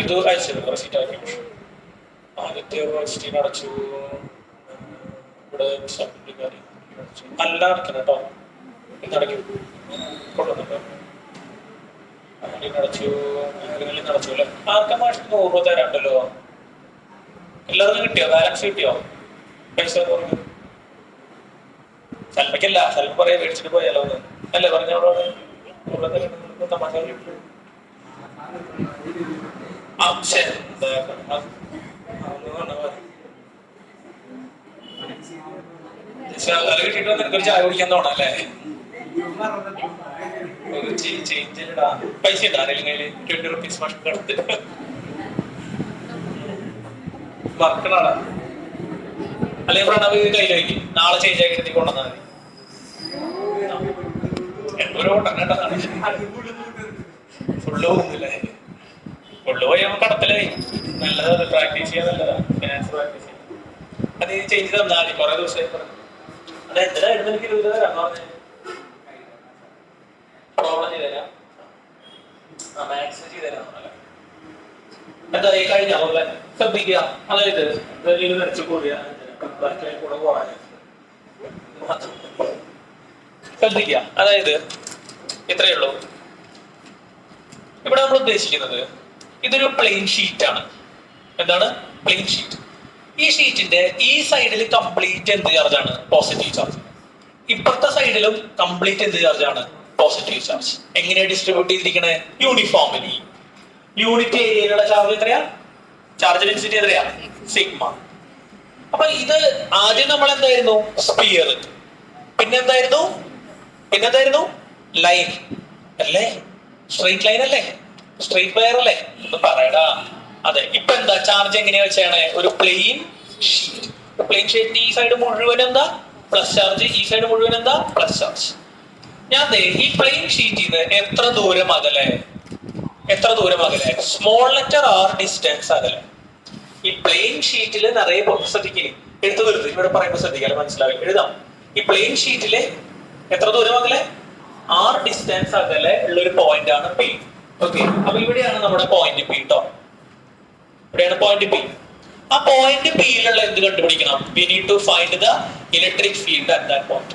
ഇത് അയച്ചത് റെസിറ്റ് ആക്കി. പക്ഷെ ആദ്യത്തെ യൂണിവേഴ്സിറ്റിയിൽ അടച്ചു. ഇവിടെ നല്ല അടക്കണം കേട്ടോ. നടക്കും കൊണ്ടുവന്നിട്ട് നടച്ചു അല്ലേ? ആർക്കാ മാഷ് 100 രൂപ തരാണ്ടല്ലോ. എല്ലാവർക്കും കിട്ടിയോ? ബാലൻസ് കിട്ടിയോ? പൈസ സൽമയ്ക്കല്ല, സൽമ പറയാ മേടിച്ചിട്ട് പോയാലോ അല്ലേ പറഞ്ഞോളോട്. തമാശ കിട്ടിയിട്ട് നിനക്കൊരു ചായ കുടിക്കാൻ തോന്നല്ലേ? പൈസ ഇട്ടാ അല്ലെങ്കിൽ 20 rupees അടുത്ത് മക്കളാണ് അല്ലെങ്കിൽ പ്രണവ് കയ്യിൽ വയ്ക്കും. നാളെ ചേഞ്ച് ആക്കി എടുത്തി കൊണ്ടുവന്നാൽ മതി. എന്നൊരു ഓട്ടം കേട്ടതാണ്. ഫുള്ള് പോകുന്നില്ലേ? ഫുള്ള് പോയി നമുക്ക് കടത്തിലായി. നല്ലതാണ് പ്രാക്ടീസ് ചെയ്യാൻ, നല്ലതാണ് ഫിനാൻസ് പ്രാക്ടീസ് ചെയ്യാൻ. അത് ചേഞ്ച് തന്നാൽ മതി. കുറെ ദിവസമായി പറഞ്ഞു. അത് എന്തിനായിരുന്നു എനിക്ക് 20 തരാന്ന് പറഞ്ഞത്. പ്രോബ്ലം ചെയ്തുതരാം, മാത്സ് ചെയ്തുതരാം. എന്താ ഈ കഴിഞ്ഞ പോലെ ശ്രദ്ധിക്കുക. അതായത് വരച്ചു കൂടിയ കൂടെ പോകാൻ ശ്രദ്ധിക്കുക. അതായത് ഇത്രയേ ഉള്ളൂ. ഇവിടെ നമ്മൾ ഉദ്ദേശിക്കുന്നത് ഇതൊരു പ്ലെയിൻ ഷീറ്റ് ആണ്. എന്താണ്? Plane sheet. ഈ ഷീറ്റിന്റെ ഈ സൈഡിൽ കംപ്ലീറ്റ് എന്ത് ചാർജ് ആണ്? Positive charge. ഇപ്പുറത്തെ സൈഡിലും കംപ്ലീറ്റ് എന്ത് ചാർജ് ആണ്? Positive charge. എങ്ങനെയാണ് ഡിസ്ട്രിബ്യൂട്ട് ചെയ്തിരിക്കണേ? യൂണിഫോംലി. യൂണിറ്റ് ഏരിയയിലുള്ള ചാർജ് എത്രയാ? ചാർജ് ഡെൻസിറ്റി എത്രയാ? സിഗ്മ. അപ്പൊ ഇത് ആദ്യം നമ്മൾ എന്തായിരുന്നു? സ്പിയർ. പിന്നെന്തായിരുന്നു? ലൈൻ അല്ലേ? സ്ട്രെയിറ്റ് ലൈൻ അല്ലേ? സ്ട്രെയിറ്റ് വയർ അല്ലേ? ഒന്ന് പറയടാ. അതെ. ഇപ്പൊ എന്താ ചാർജ് എങ്ങനെയാ വെച്ചാണ്? ഒരു പ്ലെയിൻ ഷീറ്റ്. പ്ലെയിൻ ഷീറ്റ് ഈ സൈഡ് മുഴുവൻ എന്താ? Plus charge. ഈ സൈഡ് മുഴുവൻ എന്താ? Plus charge. ഞാൻ ഈ പ്ലെയിൻ ഷീറ്റിൽ നിന്ന് എത്ര ദൂരം അകലെ? സ്മോൾ ലെറ്റർ ആർ ഡിസ്റ്റൻസ് അകലെ. ഈ പ്ലെയിൻ ഷീറ്റിൽ നിറയെ ശ്രദ്ധിക്കില്ലേ? എടുത്തു വരുന്നത് ഇവിടെ പറയുമ്പോൾ ശ്രദ്ധിക്കാതെ മനസ്സിലാവില്ല. എഴുതാം. ഈ പ്ലെയിൻ ഷീറ്റില് എത്ര ദൂരം അകലെ? ആർ ഡിസ്റ്റൻസ് അകലെ ഉള്ള ഒരു പോയിന്റ് ആണ് പി. ഓക്കെ. അപ്പൊ ഇവിടെയാണ് നമ്മുടെ പോയിന്റ് പി ട്ടോ. ഇവിടെയാണ് പോയിന്റ് പി. ആ പോയിന്റ് പിയിലുള്ള എന്ത് കണ്ടുപിടിക്കണം? We need to find the electric field at that point.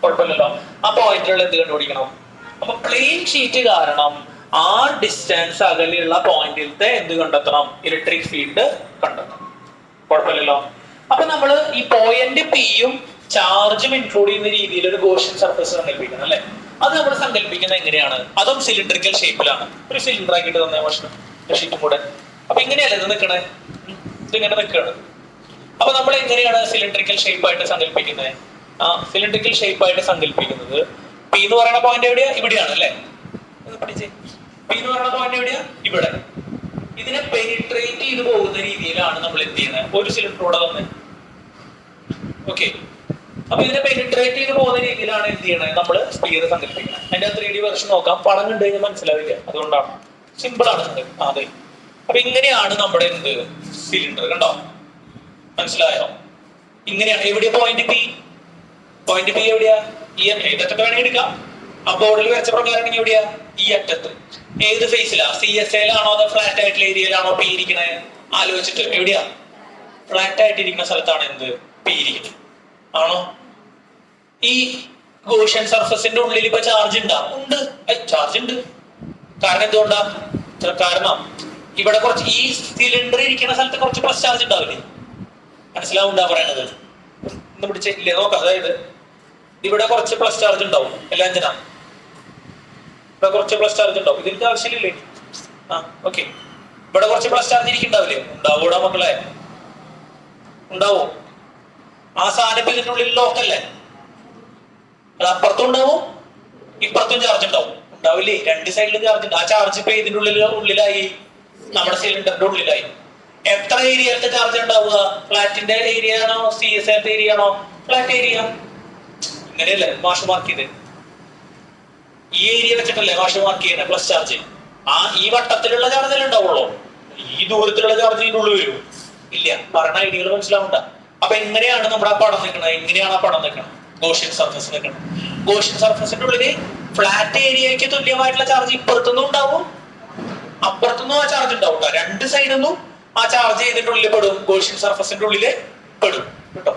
കുഴപ്പമില്ലല്ലോ. ആ പോയിന്റിലുള്ള എന്ത് കണ്ടുപിടിക്കണം? അപ്പൊ പ്ലെയിൻ ഷീറ്റ് കാരണം ഡിസ്റ്റൻസ് അകലെയുള്ള പോയിന്റിലത്തെ എന്ത് കണ്ടെത്തണം? ഇലക്ട്രിക് ഫീൽഡ് കണ്ടെത്തണം. കുഴപ്പമില്ലല്ലോ. അപ്പൊ നമ്മൾ ഈ പോയിന്റ് പിയും ചാർജും ഇൻക്ലൂഡ് ചെയ്യുന്ന രീതിയിൽ ഒരു ഗോഷ്യൻ സർഫസ് സങ്കല്പിക്കണം അല്ലെ. അത് നമ്മൾ സങ്കല്പിക്കുന്നത് എങ്ങനെയാണ്? അതും സിലിണ്ടറിക്കൽ ഷേപ്പിലാണ്. ഒരു സിലിണ്ടർ ആക്കിയിട്ട് തന്നെ ഭക്ഷണം ഷീറ്റും കൂടെ. അപ്പൊ ഇങ്ങനെയല്ലേ ഇത് നിൽക്കണേ? ഇതിങ്ങനെ നിൽക്കുകയാണ്. അപ്പൊ നമ്മൾ എങ്ങനെയാണ് സിലിണ്ടറിക്കൽ ഷേപ്പ് ആയിട്ട് സങ്കല്പിക്കുന്നത്? സിലിണ്ടറിക്കൽ ഷേപ്പ് ആയിട്ട് സങ്കല്പിക്കുന്നത് പി എന്ന് പറയുന്ന പോയിന്റ് എവിടെയാ? ഇവിടെയാണ് അല്ലെ. പഠിച്ചേ. പി എന്ന് പറയുന്ന പോയിന്റ് എവിടെയാ? ഇവിടെ. ഇതിനെ പെനിട്രേറ്റ് ചെയ്ത് പോകുന്ന രീതിയിലാണ് നമ്മൾ എന്ത് ചെയ്യുന്നത്? ഒരു സിലിണ്ടറോടെ തന്നെ. ഓക്കെ. അപ്പൊ ഇതിനെ പെനിട്രേറ്റ് ചെയ്ത് പോകുന്ന രീതിയിലാണ് എന്ത് ചെയ്യണത്? നമ്മൾ സ്പിയർ സങ്കല്പിക്കുന്നത്. അതിന്റെ 3D വെർഷൻ നോക്കാം. പടം കണ്ടു കഴിഞ്ഞാൽ മനസ്സിലാവില്ല. അതുകൊണ്ടാണ് സിമ്പിൾ ആണ്. അതെ. അപ്പൊ ഇങ്ങനെയാണ് നമ്മുടെ എന്ത് സിലിണ്ടർ. കണ്ടോ? മനസ്സിലായോ? ഇങ്ങനെയാണ്. എവിടെയാ പോയിന്റ് പി? പോയിന്റ് പി എവിടെയാ? ഈ അറ്റത്ത് വേണമെങ്കിൽ എടുക്കാം. ആ ബോർഡിൽ വരച്ച പ്രകാരം എവിടെയാ? ഈ അറ്റത്ത്. ഏത് ഫേസിലാ? CSAയിലാണോ അതോ ഫ്ലാറ്റ് ആയിട്ടുള്ള ഏരിയയിലാണോ പി ഇരിക്കണേ? ആലോചിച്ചിട്ട്. എവിടെയാ? ഫ്ലാറ്റ് ആയിട്ട് ഇരിക്കുന്ന സ്ഥലത്താണ് എന്ത് പി ഇരിക്കുന്നത്. ആണോ? ഈ ഗോഷ്യൻ സർഫസിന്റെ ഉള്ളിൽ ഇപ്പൊ ചാർജ് ഉണ്ടാ? ഉണ്ട്. ചാർജ് ഉണ്ട്. കാരണം എന്തുകൊണ്ടാ? കാരണം ഇവിടെ കുറച്ച് ഈ സിലിണ്ടർ ഇരിക്കുന്ന സ്ഥലത്ത് കുറച്ച് പ്ലസ് ചാർജ് ഉണ്ടാവില്ലേ? മനസ്സിലാവുണ്ടാ പറയണത്? ഒന്ന് പിടിച്ചില്ലേ? നോക്കാം. അതായത് ഇവിടെ കുറച്ച് പ്ലസ് ചാർജ് ഉണ്ടാവും. എല്ലാം എന്തിനാ? ഇവിടെ കുറച്ച് പ്ലസ് ചാർജ് ഉണ്ടാവും. ഇതിന്റെ ആവശ്യമില്ലേ? ഓക്കെ. ഇവിടെ കുറച്ച് പ്ലസ് ചാർജ് ഇരിക്കുന്നുണ്ടാവില്ലേ? ഉണ്ടാവൂടാ മക്കളെ. ഉണ്ടാവോ? ആ സാധനം ഇതിന്റെ ഉള്ളിൽ ലോക്കല്ലേ? അത് അപ്പുറത്തും ഉണ്ടാവും ഇപ്പുറത്തും ചാർജ് ഉണ്ടാവും. ഉണ്ടാവില്ലേ? രണ്ട് സൈഡിലും ചാർജ് ഉണ്ട്. ആ ചാർജ് ഇപ്പൊ ഇതിന്റെ ഉള്ളിലായി, നമ്മുടെ സിലിണ്ടറിന്റെ ഉള്ളിലായി. എത്ര ഏരിയയിലത്തെ ചാർജ് ഉണ്ടാവുക? ഫ്ലാറ്റിന്റെ ഏരിയ ആണോ CSAത്തെ ഏരിയ ആണോ? Flat area. ഇങ്ങനെയല്ലേ മാഷ് മാർക്ക് ചെയ്ത്? ഈ ഏരിയ വെച്ചിട്ടല്ലേ മാഷ് മാർക്ക് ചെയ്യുന്നത് പ്ലസ് ചാർജ്. ഈ വട്ടത്തിലുള്ള ചാർജ് അല്ലേ ഉണ്ടാവുള്ളൂ. ഈ ദൂരത്തിലുള്ള ചാർജ് ഇതിന്റെ ഉള്ളിൽ വരും ഇല്ല. പറഞ്ഞ ഐഡിയകൾ മനസ്സിലാവണ്ട. അപ്പൊ എങ്ങനെയാണ് നമ്മുടെ ആ പടം നിൽക്കുന്നത്? എങ്ങനെയാണ് ആ പടം നിൽക്കുന്നത്? ഗോഷ്യൻ സർഫസ് നിൽക്കണം. ഗോഷ്യൻ സർഫസിന്റെ ഉള്ളില് ഫ്ലാറ്റ് ഏരിയക്ക് തുല്യമായിട്ടുള്ള ചാർജ് ഇപ്പുറത്തുനിന്നും ഉണ്ടാവും അപ്പുറത്തുനിന്നും ആ ചാർജ് ഉണ്ടാവും. രണ്ട് സൈഡിൽ ആ ചാർജ് ഇതിന്റെ ഉള്ളിൽ പെടും. ഗോഷ്യൻ സർഫസിന്റെ ഉള്ളില് പെടും കേട്ടോ.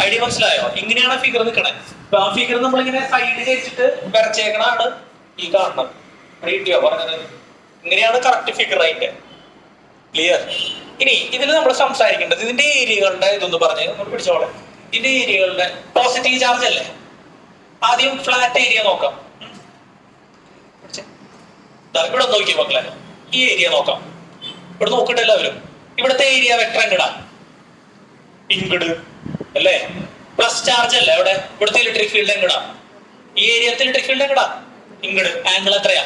ഐഡിയ മനസ്സിലായോ? ഇങ്ങനെയാണ് ഫിഗർ നിൽക്കണേ. അപ്പൊ ആ ഫിഗർ നമ്മളിങ്ങനെ സൈഡ് കഴിച്ചിട്ട് വരച്ചേക്കണാണ് ഈ കാണുന്നത്. കിട്ടിയോ പറഞ്ഞത്? ഇങ്ങനെയാണ് കറക്റ്റ് ഫിഗർ അതിന്റെ. ക്ലിയർ? ഇനി ഇതിൽ നമ്മൾ സംസാരിക്കേണ്ടത് ഇതിന്റെ ഏരിയകളുടെ ഇതൊന്ന് പറഞ്ഞ് നമ്മൾ പിടിച്ചോളെ. ഇതിന്റെ ഏരിയകളുടെ പോസിറ്റീവ് ചാർജ് അല്ലേ? ആദ്യം ഫ്ലാറ്റ് ഏരിയ നോക്കാം. ഇവിടെ നോക്കിയ മക്കളെ, ഈ ഏരിയ നോക്കാം. ഇവിടെ നോക്കട്ടെ എല്ലാവരും. ഇവിടുത്തെ ഏരിയ വെക്ടർ എങ്ങടാ? ഇങ്ങട് അല്ലേ? പ്ലസ് ചാർജ് അല്ലേ ഇവിടെ? ഇവിടുത്തെ ഇലക്ട്രിക് ഫീൽഡ് എങ്ങടാ? ഈ ഏരിയത്തെ ഇലക്ട്രിക് ഫീൽഡ് എങ്ങടാ? ഇങ്ങട്. ആംഗിൾ എത്രയാ?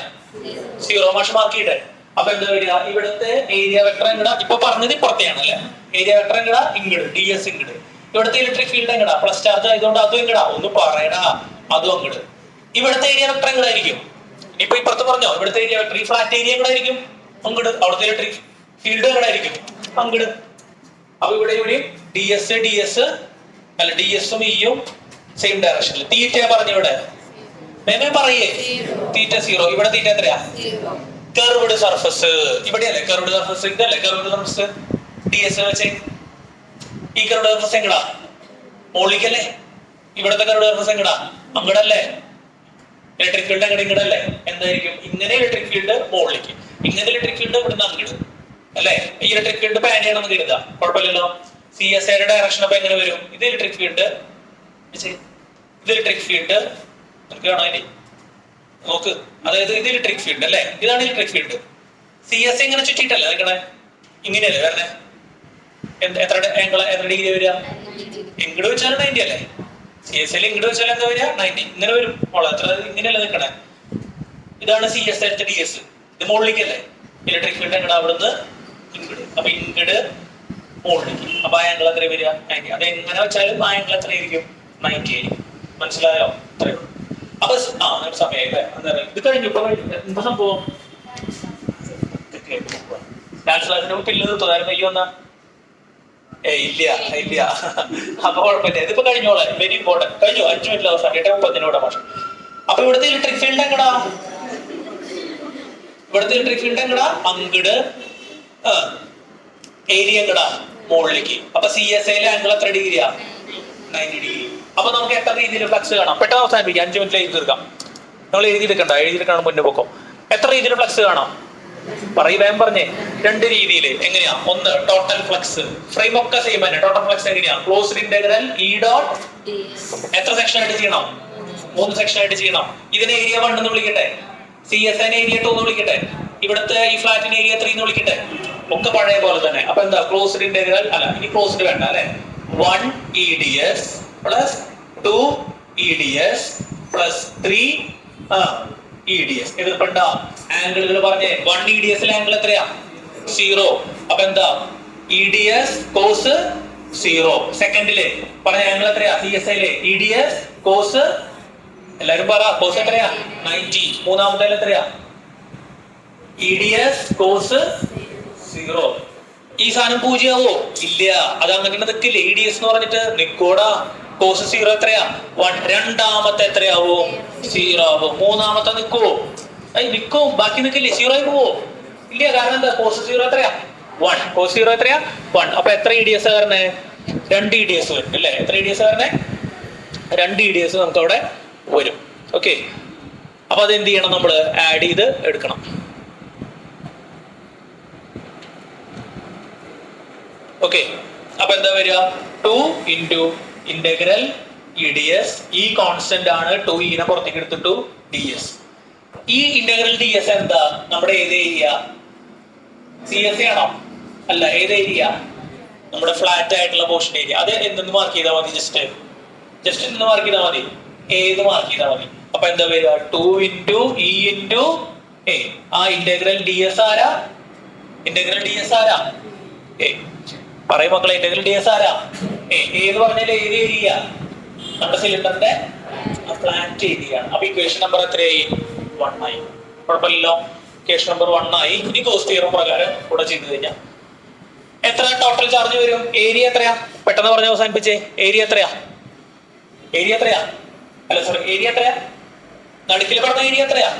0 മാഷ് മാർക്ക് ചെയ്തേ. അപ്പൊ എന്താ വരിക? ഇവിടുത്തെ ഏരിയ വെക്ടർ എങ്ങടാ? ഇപ്പൊ പറഞ്ഞത് ഇപ്പുറത്തെയാണ് അല്ലെ? ഏരിയ വെക്ടർ എങ്ങടാ? ഇങ്ങട്. DS ഇങ്ങട്. ഇവിടുത്തെ ഇലക്ട്രിക് ഫീൽഡ് എങ്ങടാ? പ്ലസ് ചാർജ് ആയതുകൊണ്ട് അതും എങ്ങടാ? ഒന്ന് പറയടാ. അതും അങ്ങട്. ഇവിടുത്തെ ഏരിയ വെക്ടർ എങ്ങടായിരിക്കും? ഇപ്പൊ ഇപ്പുറത്ത് പറഞ്ഞോ? ഇവിടുത്തെ ഏരിയ വെക്ടർ ഈ ഫ്ലാറ്റ് ഏരിയ എങ്ങടായിരിക്കും? അങ്ങട്. അവിടുത്തെ ഇലക്ട്രിക് ഫീൽഡ് എങ്ങടായിരിക്കും? അങ്ങട്. അപ്പൊ ഇവിടെ DS അല്ല, DS-ഉം E-യും സെയിം ഡയറക്ഷനിൽ. തീറ്റ പറഞ്ഞു ഇവിടെ മേമേ പറയേ. തീറ്റ 0. ഇവിടെ തീറ്റ എത്രയാ? Curved surface. ഇവിടെയല്ലേ കർവ്ഡ് സർഫസ്? ഇതല്ലേ കർവ്ഡ് സർഫസ്? DS വെച്ചേ. ഈ കർവ്ഡ് സർഫസ് എങ്ങടാ? മോളിക്കല്ലേ? ഇവിടത്തെ കർവ്ഡ് സർഫസ് എങ്ങടാ? അങ്ങടല്ലേ? ഇലക്ട്രിക് ഫീൽഡ് അങ്ങടെ ഇങ്ങടല്ലേ? എന്തായിരിക്കും? ഇങ്ങനെ ഇലക്ട്രിക് ഫീൽഡ് മോളിലേക്ക്, ഇങ്ങനെ ഇലക്ട്രിക് ഫീൽഡ് ഇവിടുന്ന് അങ്ങട് അല്ലേ? ഈ ഇലക്ട്രിക് ഫീൽഡ് പാൻ ചെയ്യണമെന്ന് കരുതാം. കുഴപ്പമില്ലല്ലോ. CSAയുടെ ഡയറക്ഷൻ അപ്പൊ എങ്ങനെ വരും? ഇത് ഇലക്ട്രിക് ഫീൽഡ്, ഇത് ഇലക്ട്രിക് ഫീൽഡ് കാണാൻ നോക്ക്. അതായത് ഇത് ഇലക്ട്രിക് ഫീൽഡ് അല്ലേ? ഇതാണ് ഇലക്ട്രിക് ഫീൽഡ്. CSA ഇങ്ങനെ ചുറ്റിട്ടല്ലേ നിൽക്കണേ? ഇങ്ങനെയല്ലേ വരണേ? എത്ര ആംഗിൾ, എത്ര ഡിഗ്രി വരിക? ഇങ്ങോട്ട് വെച്ചാൽ 90 അല്ലേ? CSAയിൽ ഇങ്ങോട്ട് വെച്ചാൽ എന്താ വരിക? 90. ഇങ്ങനെ വരും. എത്ര ഇങ്ങനെയല്ലേ നിൽക്കണേ? ഇതാണ് CSA എടുത്ത DS. ഇത് മുകളിലേക്കല്ലേ? Electric field എങ്ങടാ? അവിടുന്ന് ഇങ്ങട്. അപ്പൊ ഇങ്ങട് മുകളിലേക്ക്. അപ്പൊ ആ ആംഗിൾ എത്ര വരിക? 90. അത് എങ്ങനെ വെച്ചാലും ആ ആംഗിൾ എത്ര ആയിരിക്കും? 90 ആയിരിക്കും. മനസ്സിലായോ? അത്രേ ഉള്ളൂ. അപ്പൊ സമയല്ലേ? ഇത് കഴിഞ്ഞു. ഇപ്പൊ എന്താ സംഭവം? പില്ല് നിർത്തുമായിരുന്നു. അയ്യോ എന്നാ ഇല്ല. അപ്പൊ കുഴപ്പമില്ല. ഇതിപ്പോ കഴിഞ്ഞോളെ. Very important. കഴിഞ്ഞു. 5 മിനിറ്റ് അവസാനം 8:30 ഭാഷ. അപ്പൊ ഇവിടുത്തെ ഇലക്ട്രിക് ഫീൽഡ് എങ്ങടാ? ഇവിടുത്തെ ഇലക്ട്രിക് ഫീൽഡ് എങ്ങടാ? അങ്ങട്. ഏരിയ എങ്ങടാ? മുകളിലേക്ക്. അപ്പൊ CSAയിലെ ആംഗിൾ എത്ര ഡിഗ്രിയാ? 90 ഡിഗ്രി. അപ്പൊ നമുക്ക് എത്ര രീതിയിൽ ഫ്ലക്സ് കാണാം? പെട്ടെന്ന് അവസാനിപ്പിക്കാം. 5 മിനിറ്റിൽ എഴുതി തീർക്കാം. നമ്മൾ എഴുതിയെടുക്കണ്ട, എഴുതിയെടുക്കണം മുന്നേ പൊക്കം. എത്ര രീതിയിൽ ഫ്ലക്സ് കാണാം? വേഗം പറഞ്ഞേ. രണ്ട് രീതിയിൽ. എങ്ങനെയാ? ഒന്ന് ടോട്ടൽ ഫ്ലക്സ്. ഫ്രെയിം ഒക്കെ സെയിം തന്നെ. ടോട്ടൽ ഫ്ലക്സ് എങ്ങനെയാ? ക്ലോസ്ഡ് ഇന്റഗ്രൽ ഇ ഡോട്ട് എത്ര സെക്ഷൻ ആയിട്ട് ചെയ്യണം? 3 സെക്ഷൻ ആയിട്ട് ചെയ്യണം. ഇതിനെ ഏരിയ 1 എന്ന് വിളിക്കട്ടെ, സി എസ് ഐനെ ഏരിയ 2 എന്ന് വിളിക്കട്ടെ, ഇവിടുത്തെ ഈ ഫ്ലാറ്റിന് ഏരിയ 3 എന്ന് വിളിക്കട്ടെ. ഒക്കെ പഴയ പോലെ തന്നെ. അപ്പൊ എന്താ? ക്ലോസ്ഡ് ഇന്റഗ്രൽ അല്ല, ഇനി ക്ലോസ്ഡ് വേണ്ട അല്ലെ. 1 EDS plus 2 EDS plus 3 EDS. എതിർപ്പണ്ട ആംഗിളുകൾ പറഞ്ഞേ. 1 EDS ആംഗിൾ എത്രയാ? 0. അപ്പൊ എന്താ? EDS cos 0. സെക്കൻഡിലെ പറഞ്ഞ ആംഗിൾ എത്രയാ? CSI EDS കോസ്, എല്ലാരും പറ, കോസ് എത്രയാ? 90. മൂന്നാമത്തെ എത്രയാ? EDS cos 0. ഈ സാധനം പൂജ്യമാവോ? ഇല്ല, അത് അങ്ങനെ നിൽക്കില്ല. EDS എന്ന് പറഞ്ഞിട്ട് നിക്കോടാ. കോസ് 0 എത്രയാ? 1. രണ്ടാമത്തെ എത്രയാവോ? 0 ആവോ? മൂന്നാമത്തെ നിക്കുവോ? നിക്കും. ബാക്കി നിക്കില്ലേ? 0 ആയി പോവോ? ഇല്ല. കാരണം എന്താ? കോസ് 0 എത്രയാ? 1. കോസ് 0 എത്രയാ? 1. അപ്പൊ എത്ര EDS വരണേ? 2 EDS വരും അല്ലേ? എത്ര EDS വരണേ? 2 EDS നമുക്ക് അവിടെ വരും. ഓക്കെ. അപ്പൊ അത് എന്ത് ചെയ്യണം? നമ്മള് ആഡ് ചെയ്ത് എടുക്കണം. ഓക്കെ. അപ്പൊ എന്താ വരിക? 2 ഇൻറ്റു ഇന്റഗ്രൽ EDS. ഈ കോൺസ്റ്റന്റ് ആണ്. 2 നെ പുറത്തേക്ക് എടുത്തിട്ടു DS. ഈ ഇന്റഗ്രൽ DS എന്താ? നമ്മുടെ ഏത് ഏരിയ? CSA ആണോ? അല്ല. ഏത് ഏരിയ? നമ്മുടെ ഫ്ലാറ്റ് ആയിട്ടുള്ള പോർഷൻ ഏരിയ. അത് എന്തെന്ന് മാർക്ക് ചെയ്താൽ മതി. ജസ്റ്റ് എന്തെന്ന് മാർക്ക് ചെയ്താൽ മതി? ഏത് മാർക്ക് ചെയ്താൽ മതി. അപ്പൊ എന്താ വരിക? 2 ഇൻറ്റു E ഇൻറ്റു A. ആ ഇന്റഗ്രൽ DS ആരാ? ഇന്റഗ്രൽ DS ആരാ? A. പറയും മക്കളെ, ഇന്റഗ്രൽ DS ആരാ? ഏത് പറഞ്ഞാൽ ഏത് ഏരിയ? നമ്മുടെ സിലിണ്ടറിന്റെ ഫ്ലാറ്റ് ഏരിയ ആണ്. അപ്പൊ ഇക്വേഷൻ നമ്പർ എത്രയായി? 1 ആയി. കുഴപ്പമില്ലല്ലോ. ഇക്വേഷൻ നമ്പർ 1 ആയി. ഇനി ഗോസ് തിയറം പ്രകാരം കൂടെ ചെയ്ത് കഴിഞ്ഞാൽ എത്ര ടോട്ടൽ ചാർജ് വരും? ഏരിയ എത്രയാ? പെട്ടെന്ന് പറഞ്ഞ് അവസാനിപ്പിച്ചേ. ഏരിയ എത്രയാ? അല്ല സോറി, ഏരിയ എത്രയാ? നടുക്കിൽ പറഞ്ഞ ഏരിയ എത്രയാ?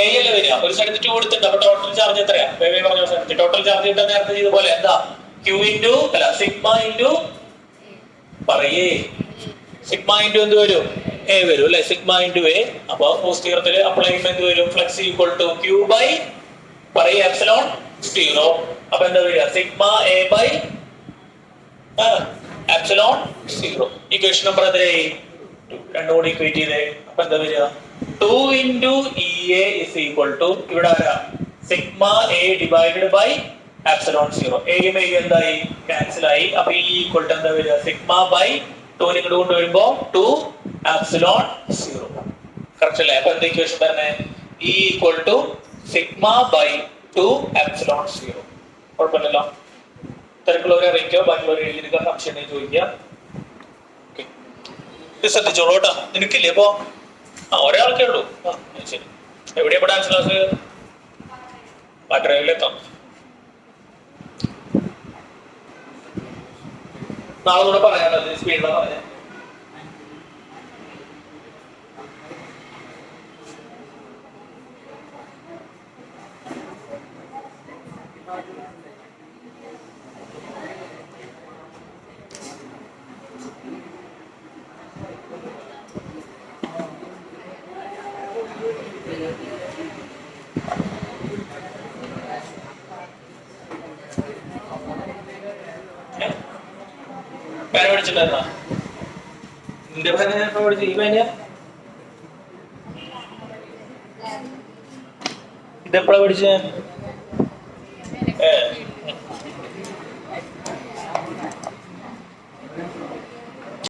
A അല്ലേ വരിക. ഒരു സ്ഥലത്ത് 2 എടുത്തിട്ട്. അപ്പൊ ടോട്ടൽ ചാർജ് എത്രയാ? വേഗം പറഞ്ഞ അവസാനിപ്പിച്ചു. ടോട്ടൽ ചാർജ് കിട്ടാൻ നേരത്തെ ചെയ്ത പോലെ എന്താ? Q ഇൻറ്റു അല്ല സിഗ്മ ഇൻറ്റു പറയേ. സിഗ്മ ഇൻറ്റു എന്ത് വരും? A വരും അല്ലെ? Sigma into A. അപ്പൊ ഗോസ് തിയറത്തിൽ അപ്ലൈ ചെയ്യുമ്പോൾ എന്ത് വരും? Flux equal to Q by പറയേ എപ്സിലോൺ 0. അപ്പൊ എന്താ വരിക? Sigma A by epsilon 0. Equation number എത്രയായി? 2 കൂടി ഇക്വേറ്റ് ചെയ്തേ. അപ്പൊ എന്താ വരിക? 2 into EA is equal to ഇവിടെ വരാം sigma A divided by epsilon 0. എയും എയും എന്തായി? ക്യാൻസൽ ആയി. അപ്പൊ ഈ ഈക്വൽ ടു എന്താ വരിക? സിഗ്മ ബൈ 2 ഇങ്ങോട്ട് കൊണ്ടുവരുമ്പോ 2 എപ്സിലോൺ 0. കറക്റ്റ് അല്ലേ? അപ്പൊ എന്താ ഇക്വേഷൻ തന്നെ? E equal to sigma by 2 epsilon 0. കുഴപ്പമില്ലല്ലോ. തിരക്കുള്ളവരെ അറിയിക്കോ, ബാക്കിയുള്ളവരെ എഴുതിയെടുക്കാൻ സംശയം ചോദിക്കുക. ഇത് ശ്രദ്ധിച്ചോളൂ കേട്ടോ. നിനക്കില്ലേ ഇപ്പൊ? ഒരാൾക്കേ ഉള്ളൂ. ശരി. എവിടെയാ ഡാൻസ് ക്ലാസ്? ഡ്രൈവിലെത്താം. നാളെ കൂടെ പറയാനോ? സ്പീഡിലാണ് പറയാം. പേന പഠിച്ചിട്ടുണ്ടായിരുന്ന? നിന്റെ പേന പഠിച്ചു? ഈ പേന ഇതെപ്പോഴാ പഠിച്ചേ?